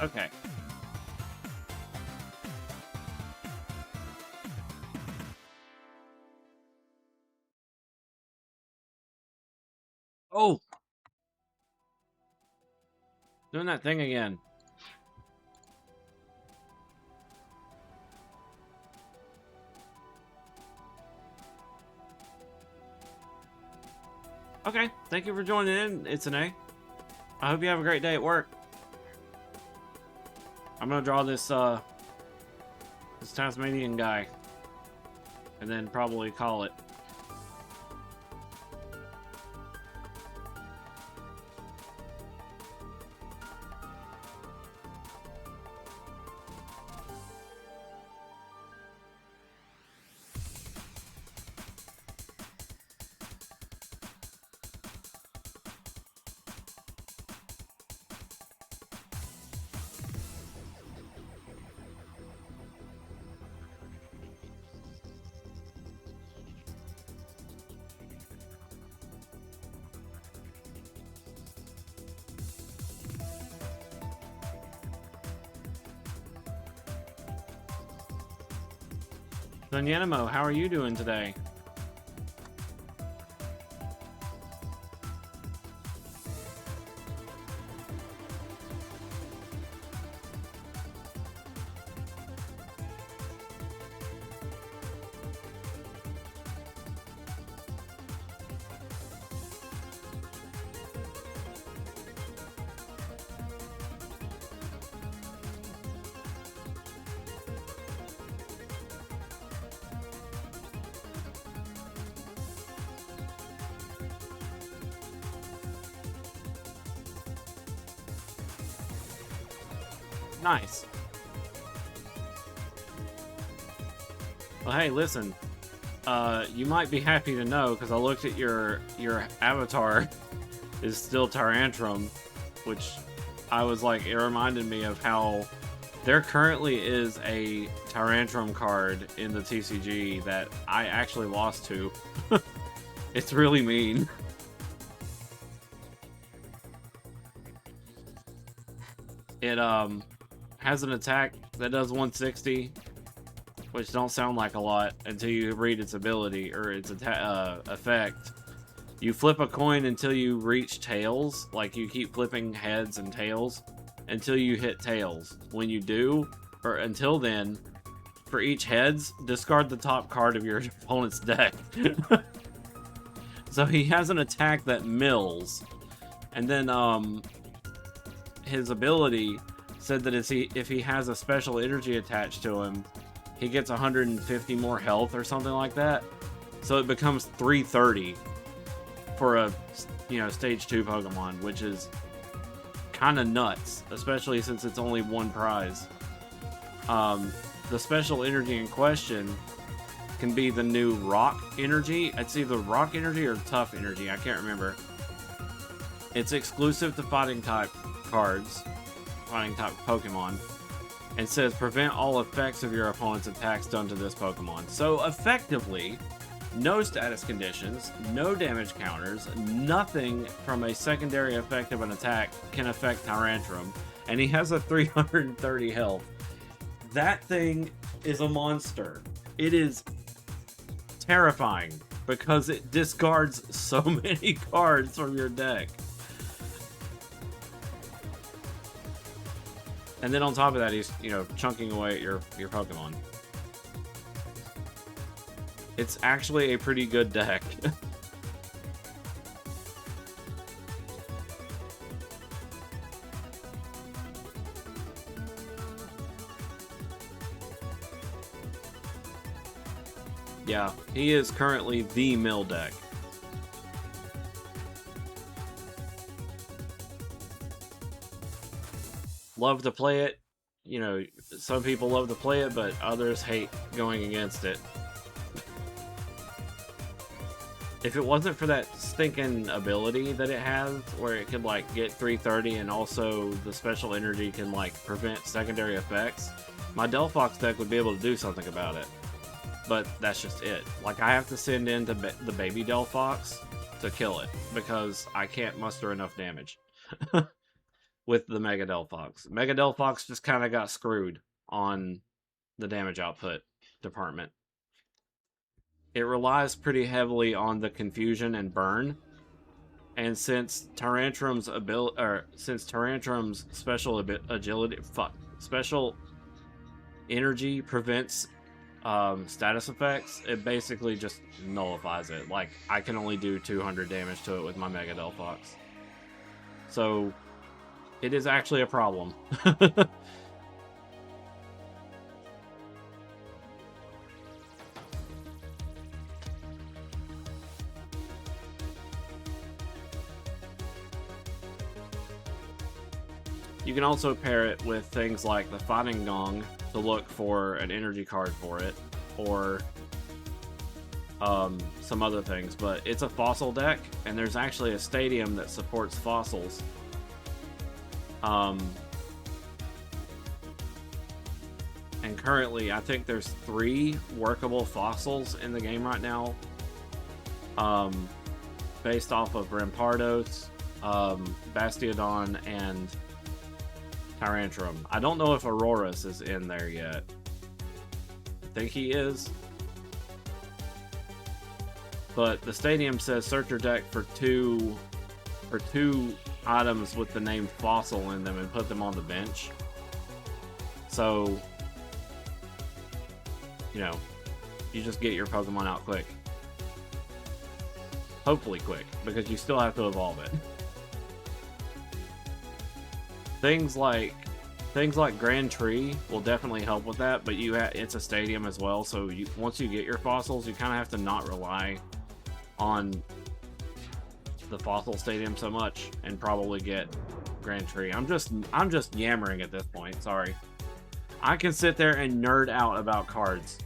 Okay. Oh! Doing that thing again. Okay, thank you for joining in, Itsune. I hope you have a great day at work. I'm gonna draw this this Tasmanian guy, and then probably call it. Dunyanimo, how are you doing today? Nice. Well, hey, listen. You might be happy to know, because I looked at your avatar is still Tyrantrum, which I was like, it reminded me of how there currently is a Tyrantrum card in the TCG that I actually lost to. It's really mean. It has an attack that does 160, which don't sound like a lot until you read its ability or its effect. You flip a coin until you reach tails, like you keep flipping heads and tails until you hit tails. When you do, or until then, for each heads, discard the top card of your opponent's deck. So he has an attack that mills, and then his ability said that if he has a special energy attached to him, he gets 150 more health or something like that. So it becomes 330 for a, stage 2 Pokemon, which is kind of nuts, especially since it's only one prize. The special energy in question can be the new Rock Energy. It's either Rock Energy or Tough Energy, I can't remember. It's exclusive to fighting type cards, fighting type Pokemon, and says prevent all effects of your opponent's attacks done to this Pokemon. So effectively, no status conditions, no damage counters, nothing from a secondary effect of an attack can affect Tyrantrum, and he has a 330 health. That thing is a monster. It is terrifying because it discards so many cards from your deck. And then on top of that, he's, chunking away at your Pokemon. It's actually a pretty good deck. Yeah, he is currently the mill deck. Love to play it. Some people love to play it, but others hate going against it. If it wasn't for that stinking ability that it has, where it could, get 330 and also the special energy can, prevent secondary effects, my Delphox deck would be able to do something about it. But that's just it. I have to send in the baby Delphox to kill it, because I can't muster enough damage with the Mega Delphox. Mega Delphox just kind of got screwed on the damage output department. It relies pretty heavily on the confusion and burn, and since Tyrantrum's special agility, special energy prevents status effects, it basically just nullifies it. I can only do 200 damage to it with my Mega Delphox. So it is actually a problem. You can also pair it with things like the Fighting Gong to look for an energy card for it, or some other things, but it's a fossil deck, and there's actually a stadium that supports fossils. And currently, I think there's 3 workable fossils in the game right now, based off of Rampardos, Bastiodon, and Tyrantrum. I don't know if Aurorus is in there yet. I think he is. But the stadium says search your deck for two items with the name Fossil in them and put them on the bench. So, you know, you just get your Pokemon out quick. Hopefully quick, because you still have to evolve it. Things like Grand Tree will definitely help with that, but it's a stadium as well, so once you get your fossils, you kind of have to not rely on the fossil stadium so much and probably get Grand Tree. I'm just yammering at this point, sorry. I can sit there and nerd out about cards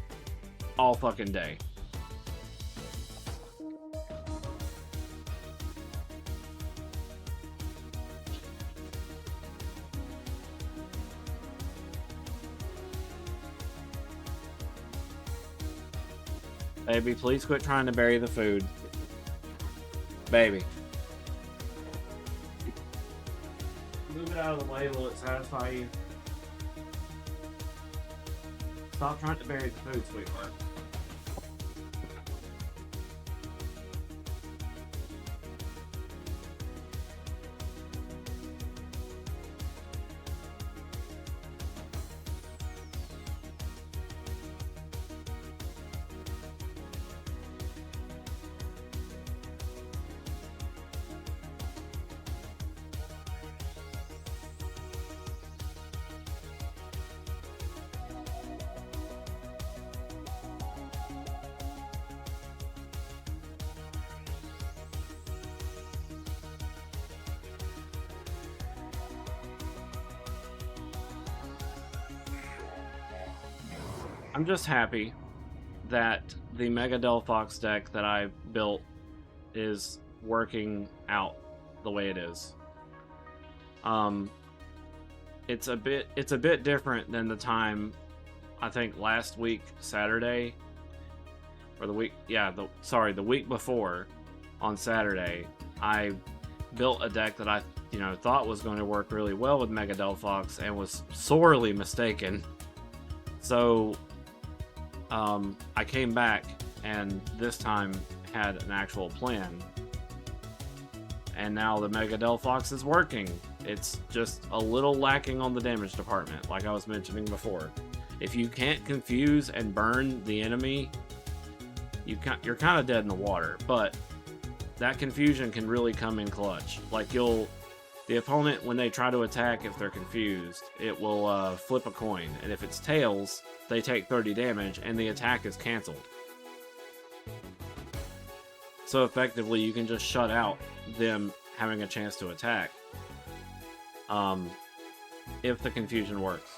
all fucking day. Baby, please quit trying to bury the food. Baby. Move it out of the way, will it satisfy you? Stop trying to bury the food, sweetheart. I'm just happy that the Mega Delphox deck that I built is working out the way it is. It's a bit different than the time, I think last week Saturday, or the week before on Saturday, I built a deck that I thought was going to work really well with Mega Delphox and was sorely mistaken. So I came back and this time had an actual plan. And now the Mega Delphox is working. It's just a little lacking on the damage department, like I was mentioning before. If you can't confuse and burn the enemy, you're kind of dead in the water. But that confusion can really come in clutch. Like the opponent, when they try to attack, if they're confused, it will flip a coin. And if it's tails, they take 30 damage and the attack is cancelled. So effectively, you can just shut out them having a chance to attack. If the confusion works.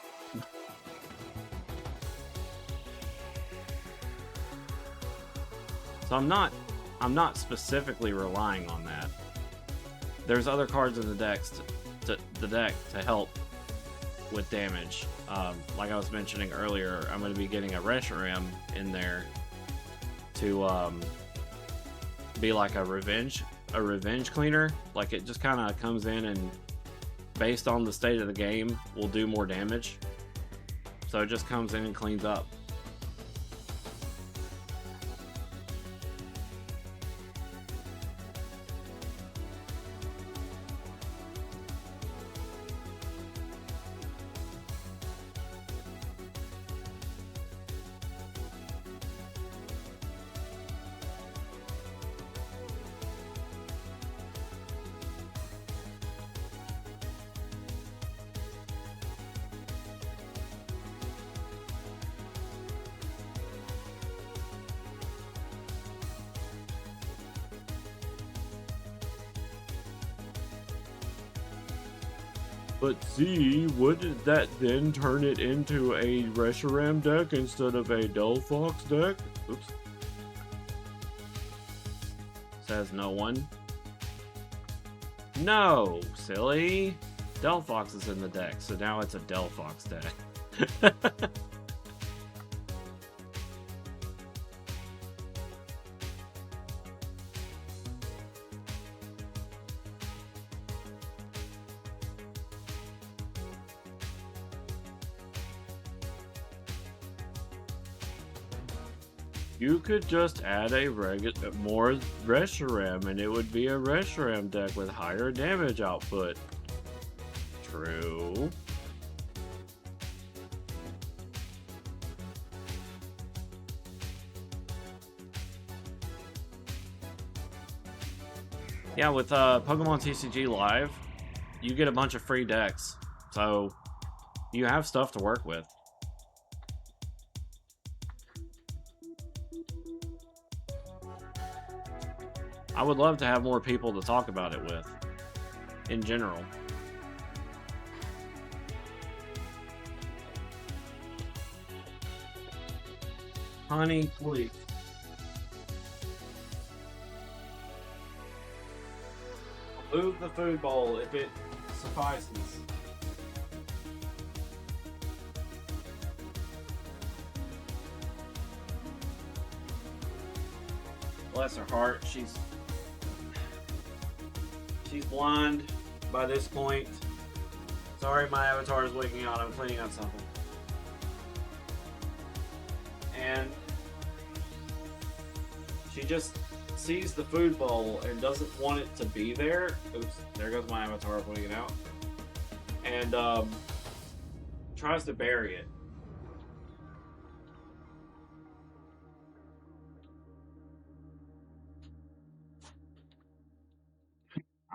So I'm not specifically relying on that. There's other cards in the deck to help with damage. Like I was mentioning earlier, I'm going to be getting a Reshiram in there to be like a revenge cleaner. Like it just kind of comes in and based on the state of the game will do more damage. So it just comes in and cleans up. But see, wouldn't that then turn it into a Reshiram deck instead of a Delphox deck? Oops. Says no one. No, silly. Delphox is in the deck, so now it's a Delphox deck. You could just add a more Reshiram and it would be a Reshiram deck with higher damage output. True. Yeah, with Pokemon TCG Live, you get a bunch of free decks. So, you have stuff to work with. I would love to have more people to talk about it with, in general. Honey, please. Move the food bowl if it suffices. Bless her heart, she's blind by this point. Sorry, my avatar is waking out. I'm cleaning up something. And she just sees the food bowl and doesn't want it to be there. Oops, there goes my avatar putting it out. And tries to bury it.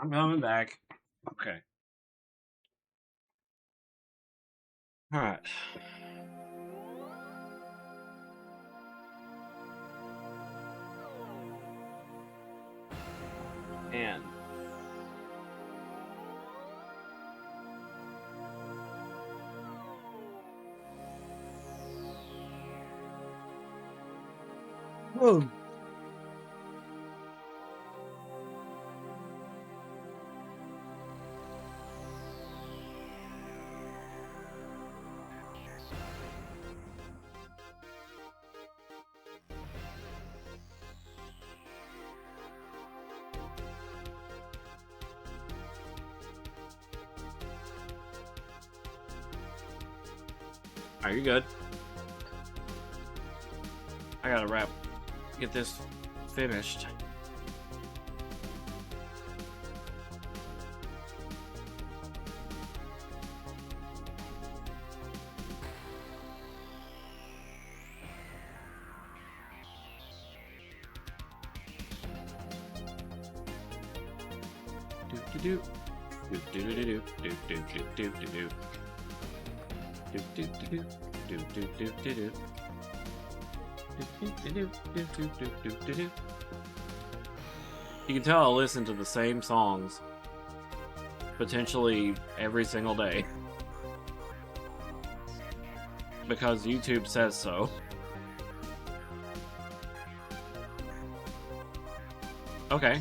I'm coming back. Okay. Alright. And whoa. Are you good? I gotta get this finished. Do do do do do do do do do do do. Do do do do do do do do. You can tell I listen to the same songs potentially every single day because YouTube says so. Okay.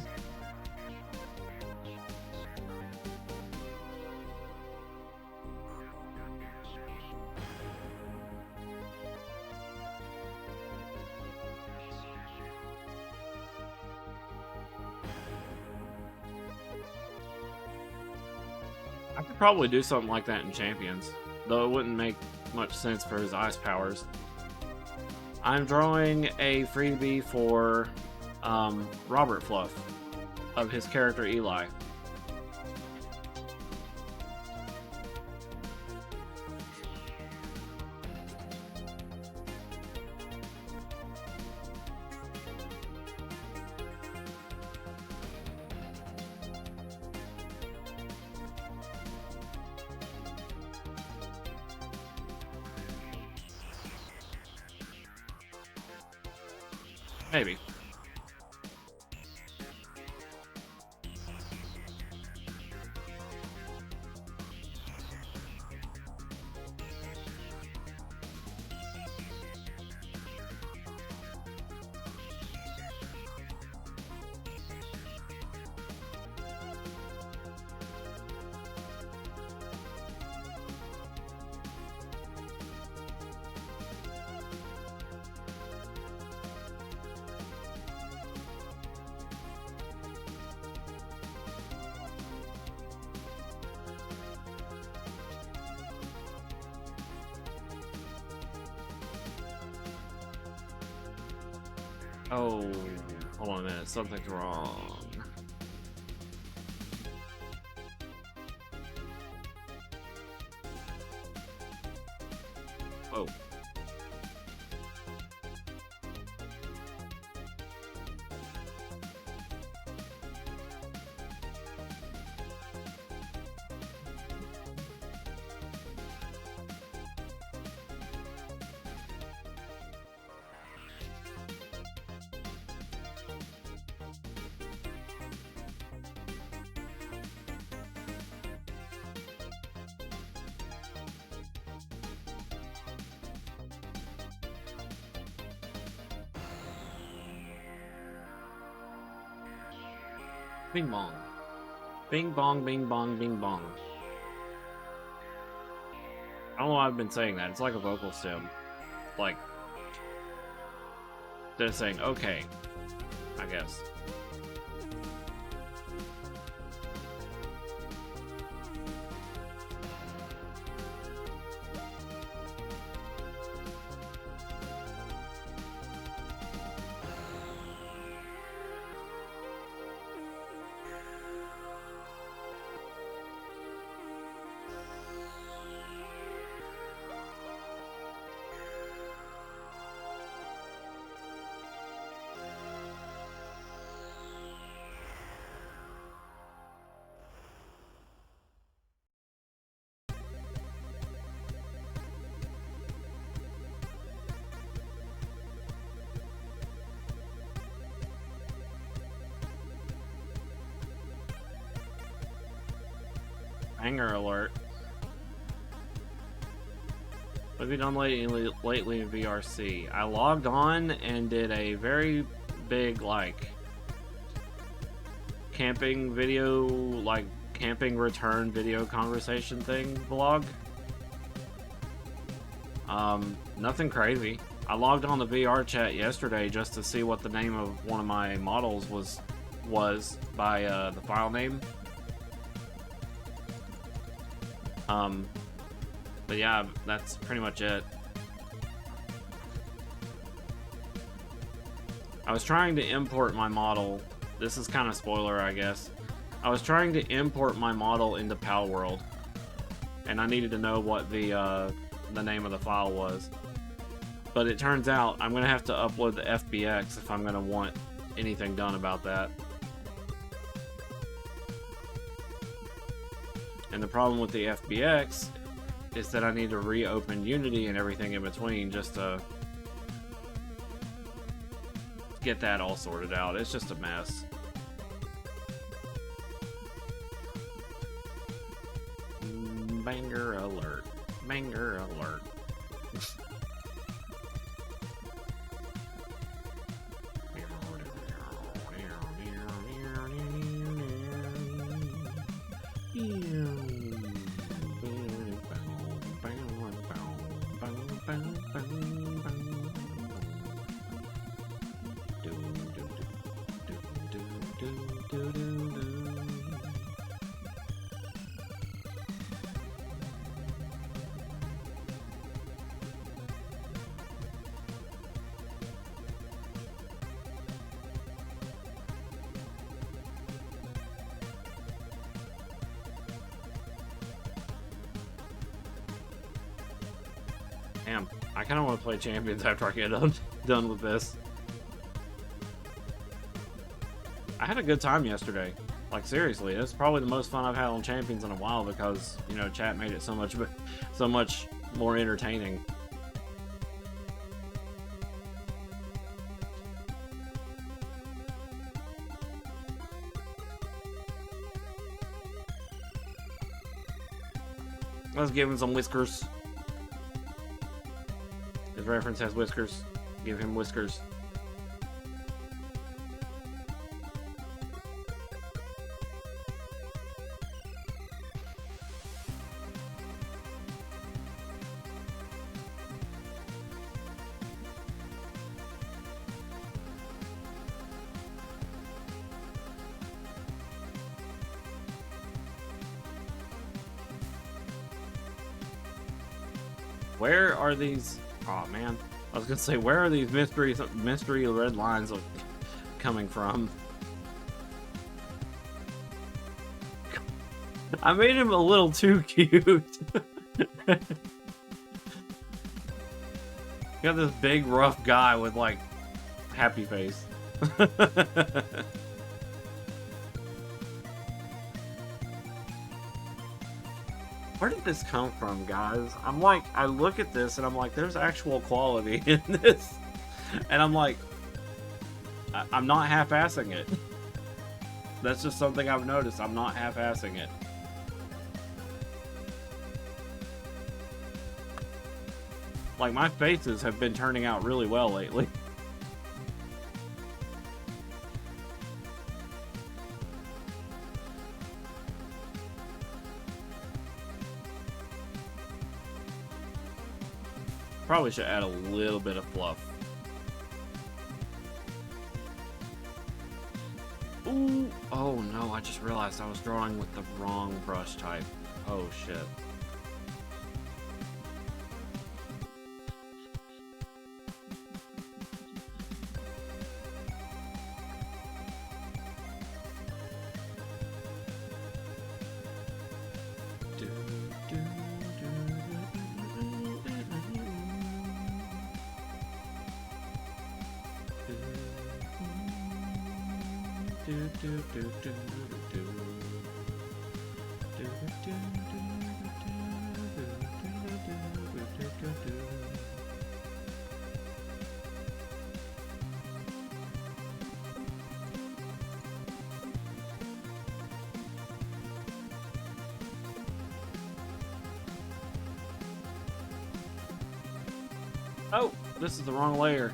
I could probably do something like that in Champions, though it wouldn't make much sense for his ice powers. I'm drawing a freebie for Robert Fluff of his character Eli. Maybe. Oh, hold on a minute. Something's wrong. Whoa. Bing bong. Bing bong, bing bong, bing bong. I don't know why I've been saying that. It's like a vocal stem. Like, they're saying, okay, I guess. Hanger alert. What have you done lately in VRC? I logged on and did a very big, like, camping video, like, camping return video conversation thing vlog. Nothing crazy. I logged on the VR chat yesterday just to see what the name of one of my models was by the file name. But yeah, that's pretty much it. I was trying to import my model. This is kind of spoiler, I guess. I was trying to import my model into Palworld, and I needed to know what the name of the file was. But it turns out I'm gonna have to upload the FBX if I'm gonna want anything done about that. And the problem with the FBX is that I need to reopen Unity and everything in between just to get that all sorted out. It's just a mess. Banger alert. Banger alert. Damn, I kind of want to play Champions after I get done with this. I had a good time yesterday. Like, seriously, it's probably the most fun I've had on Champions in a while because, you know, chat made it so much more entertaining. Let's give him some whiskers. His reference has whiskers. Give him whiskers. Where are these? Oh man, I was gonna say, where are these mystery red lines coming from? I made him a little too cute. Got this big rough guy with like happy face. Where did this come from, guys? I'm like, I look at this and I'm like, there's actual quality in this. And I'm like, I'm not half-assing it. That's just something I've noticed. I'm not half-assing it. Like, my faces have been turning out really well lately. Probably should add a little bit of fluff. Ooh. Oh no, I just realized I was drawing with the wrong brush type. Oh shit. Oh, this is the wrong layer.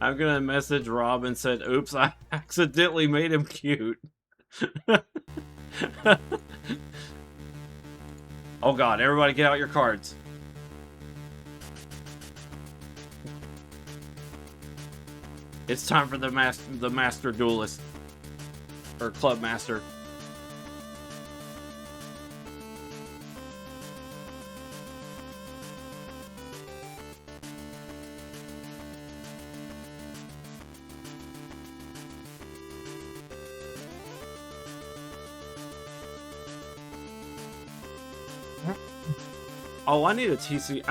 I'm gonna message Rob and said, oops, I accidentally made him cute. Oh god, everybody get out your cards. It's time for the master duelist. Or club master. Oh, I need a TCG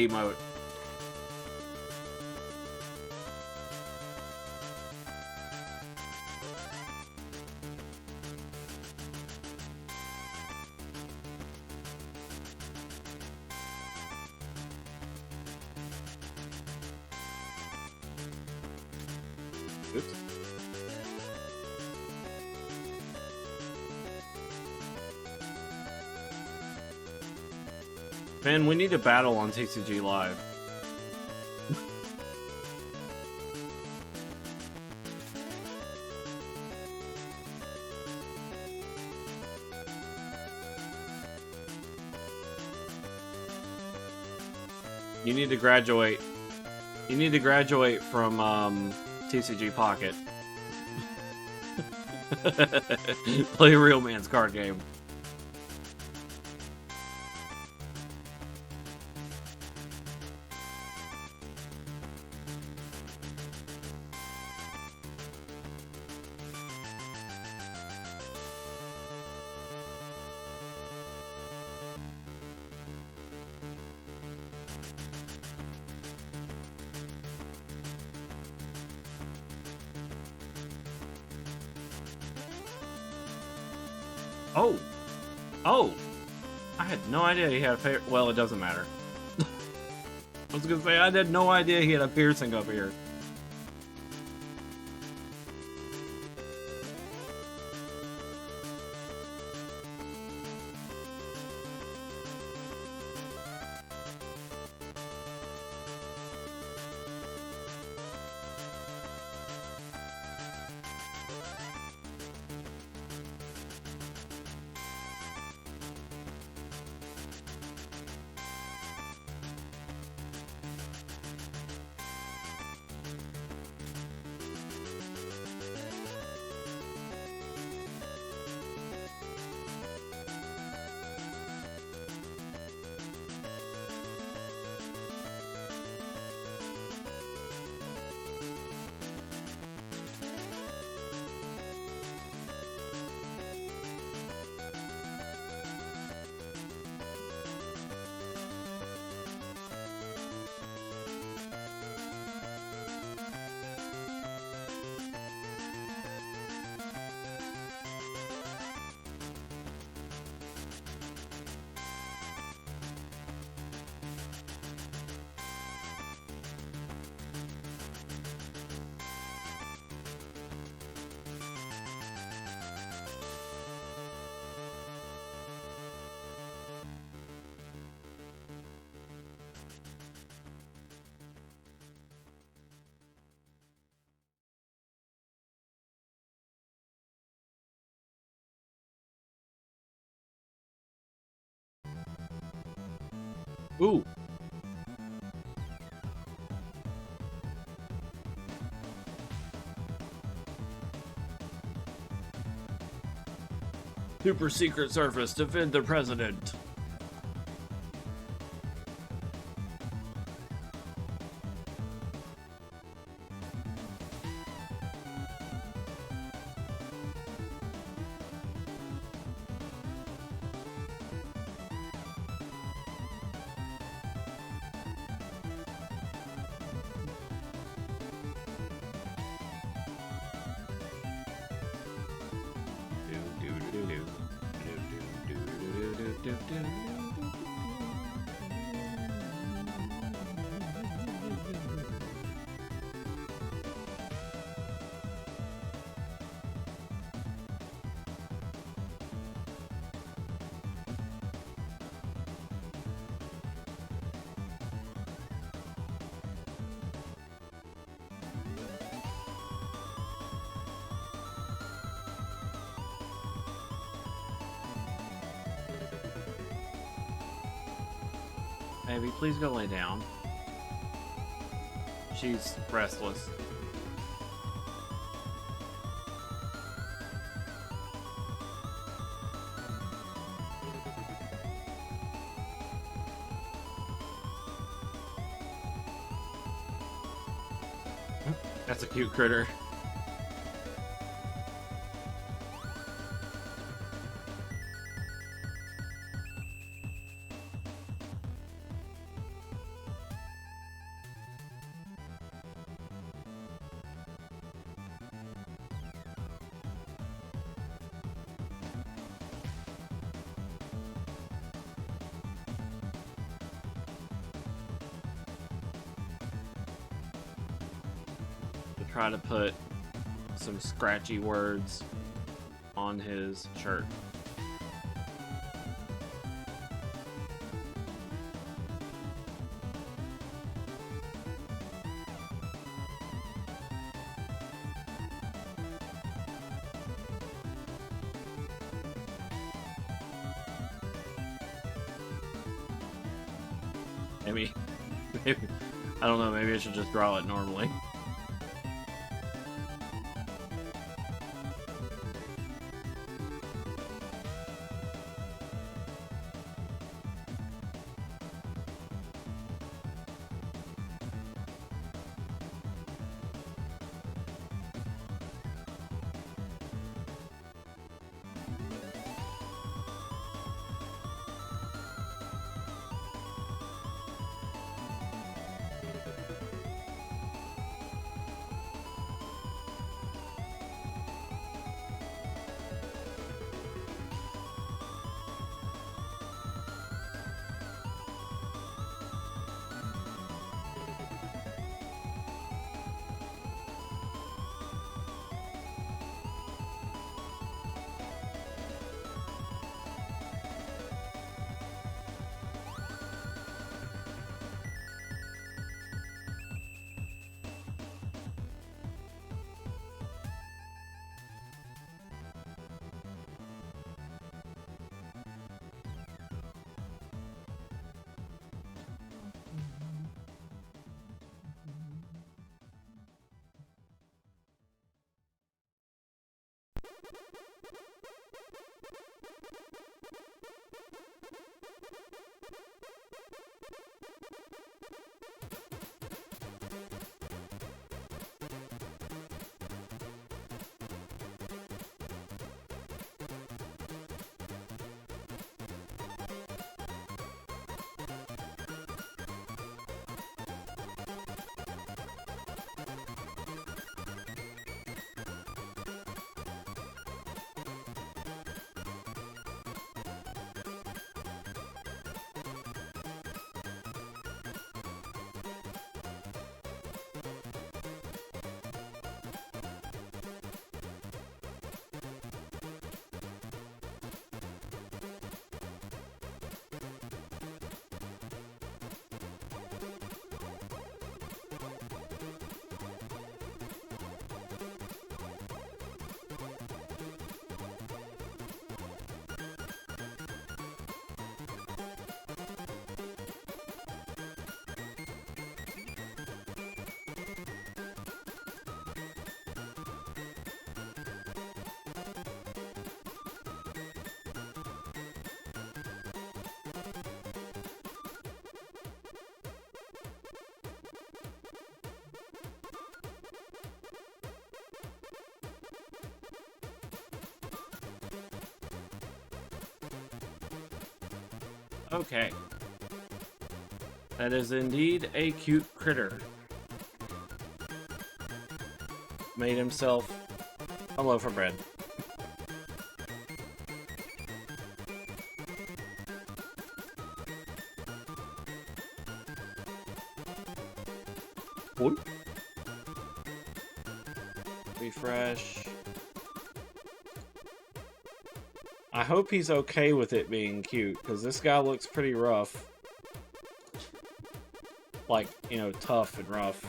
emote. Oops. Man, we need a battle on TCG Live. You need to graduate. You need to graduate from TCG Pocket. Play a real man's card game. Oh! Oh! I had no idea he had a favorite. Well, it doesn't matter. I was gonna say, I had no idea he had a piercing up here. Ooh. Super Secret Service, defend the president. Baby, please go lay down. She's restless. That's a cute critter. Try to put some scratchy words on his shirt. Maybe I don't know, maybe I should just draw it normally. Okay. That is indeed a cute critter. Made himself a loaf of bread. Oop. Refresh. I hope he's okay with it being cute, because this guy looks pretty rough. Like, you know, tough and rough.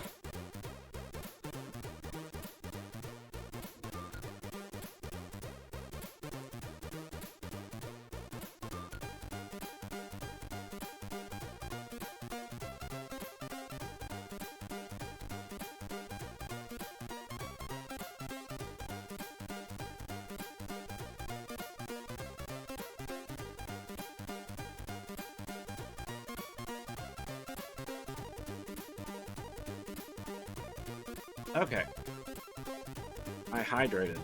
Okay. I hydrated.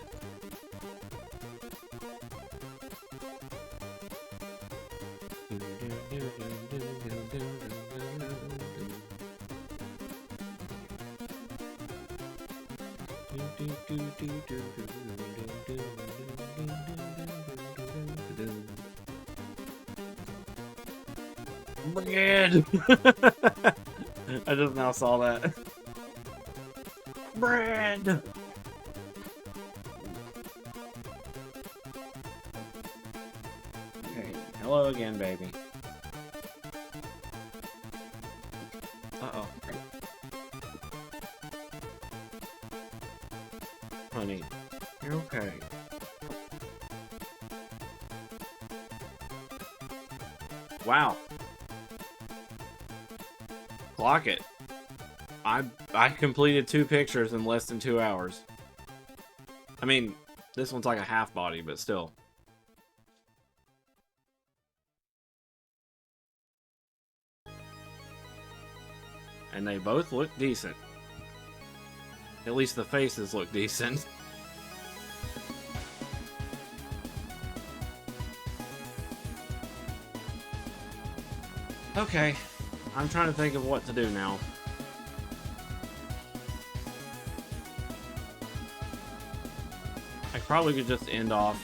Bread! I just now saw that. Bread! Okay, hello again, baby. Uh-oh. Honey, you're okay. Wow. Clock it. I completed 2 pictures in less than 2 hours. I mean, this one's like a half body, but still. And they both look decent. At least the faces look decent. Okay, I'm trying to think of what to do now. I probably could just end off.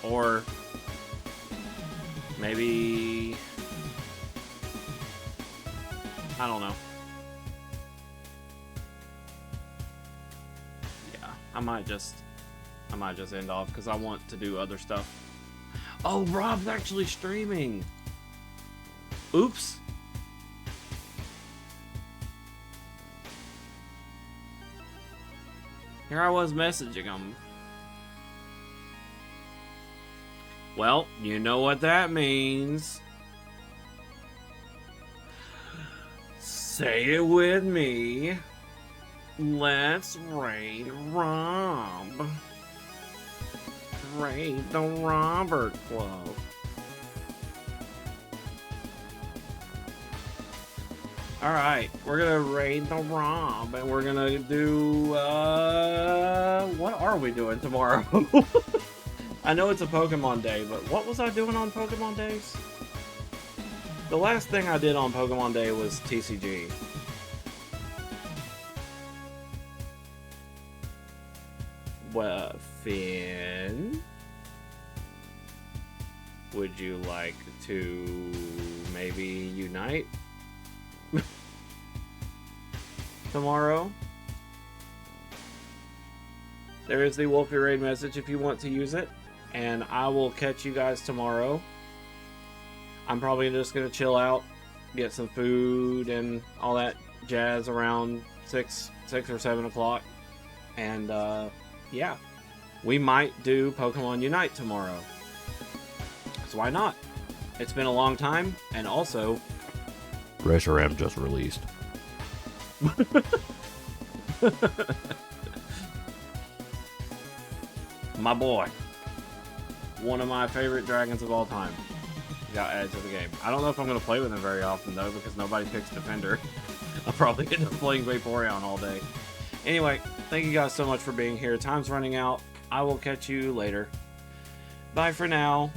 Or maybe I don't know. Yeah, I might just end off because I want to do other stuff. Oh, Rob's actually streaming. Oops. Here I was messaging him. Well, you know what that means. Say it with me. Let's raid Rob. Raid the Robert Club. Alright, we're gonna raid the Rob, and we're gonna do, what are we doing tomorrow? I know it's a Pokemon Day, but what was I doing on Pokemon Days? The last thing I did on Pokemon Day was TCG. Well, Finn, would you like to maybe unite tomorrow? There is the Wolfie Raid message if you want to use it, and I will catch you guys tomorrow. I'm probably just gonna chill out, get some food and all that jazz around 6 or 7 o'clock, and yeah, we might do Pokemon Unite tomorrow. So why not? It's been a long time, and also Reshiram just released. My boy, one of my favorite dragons of all time, got added to the game. I don't know if I'm going to play with him very often though, because nobody picks Defender. I'll probably end up playing Vaporeon all day. Anyway, thank you guys so much for being here. Time's running out. I will catch you later. Bye for now.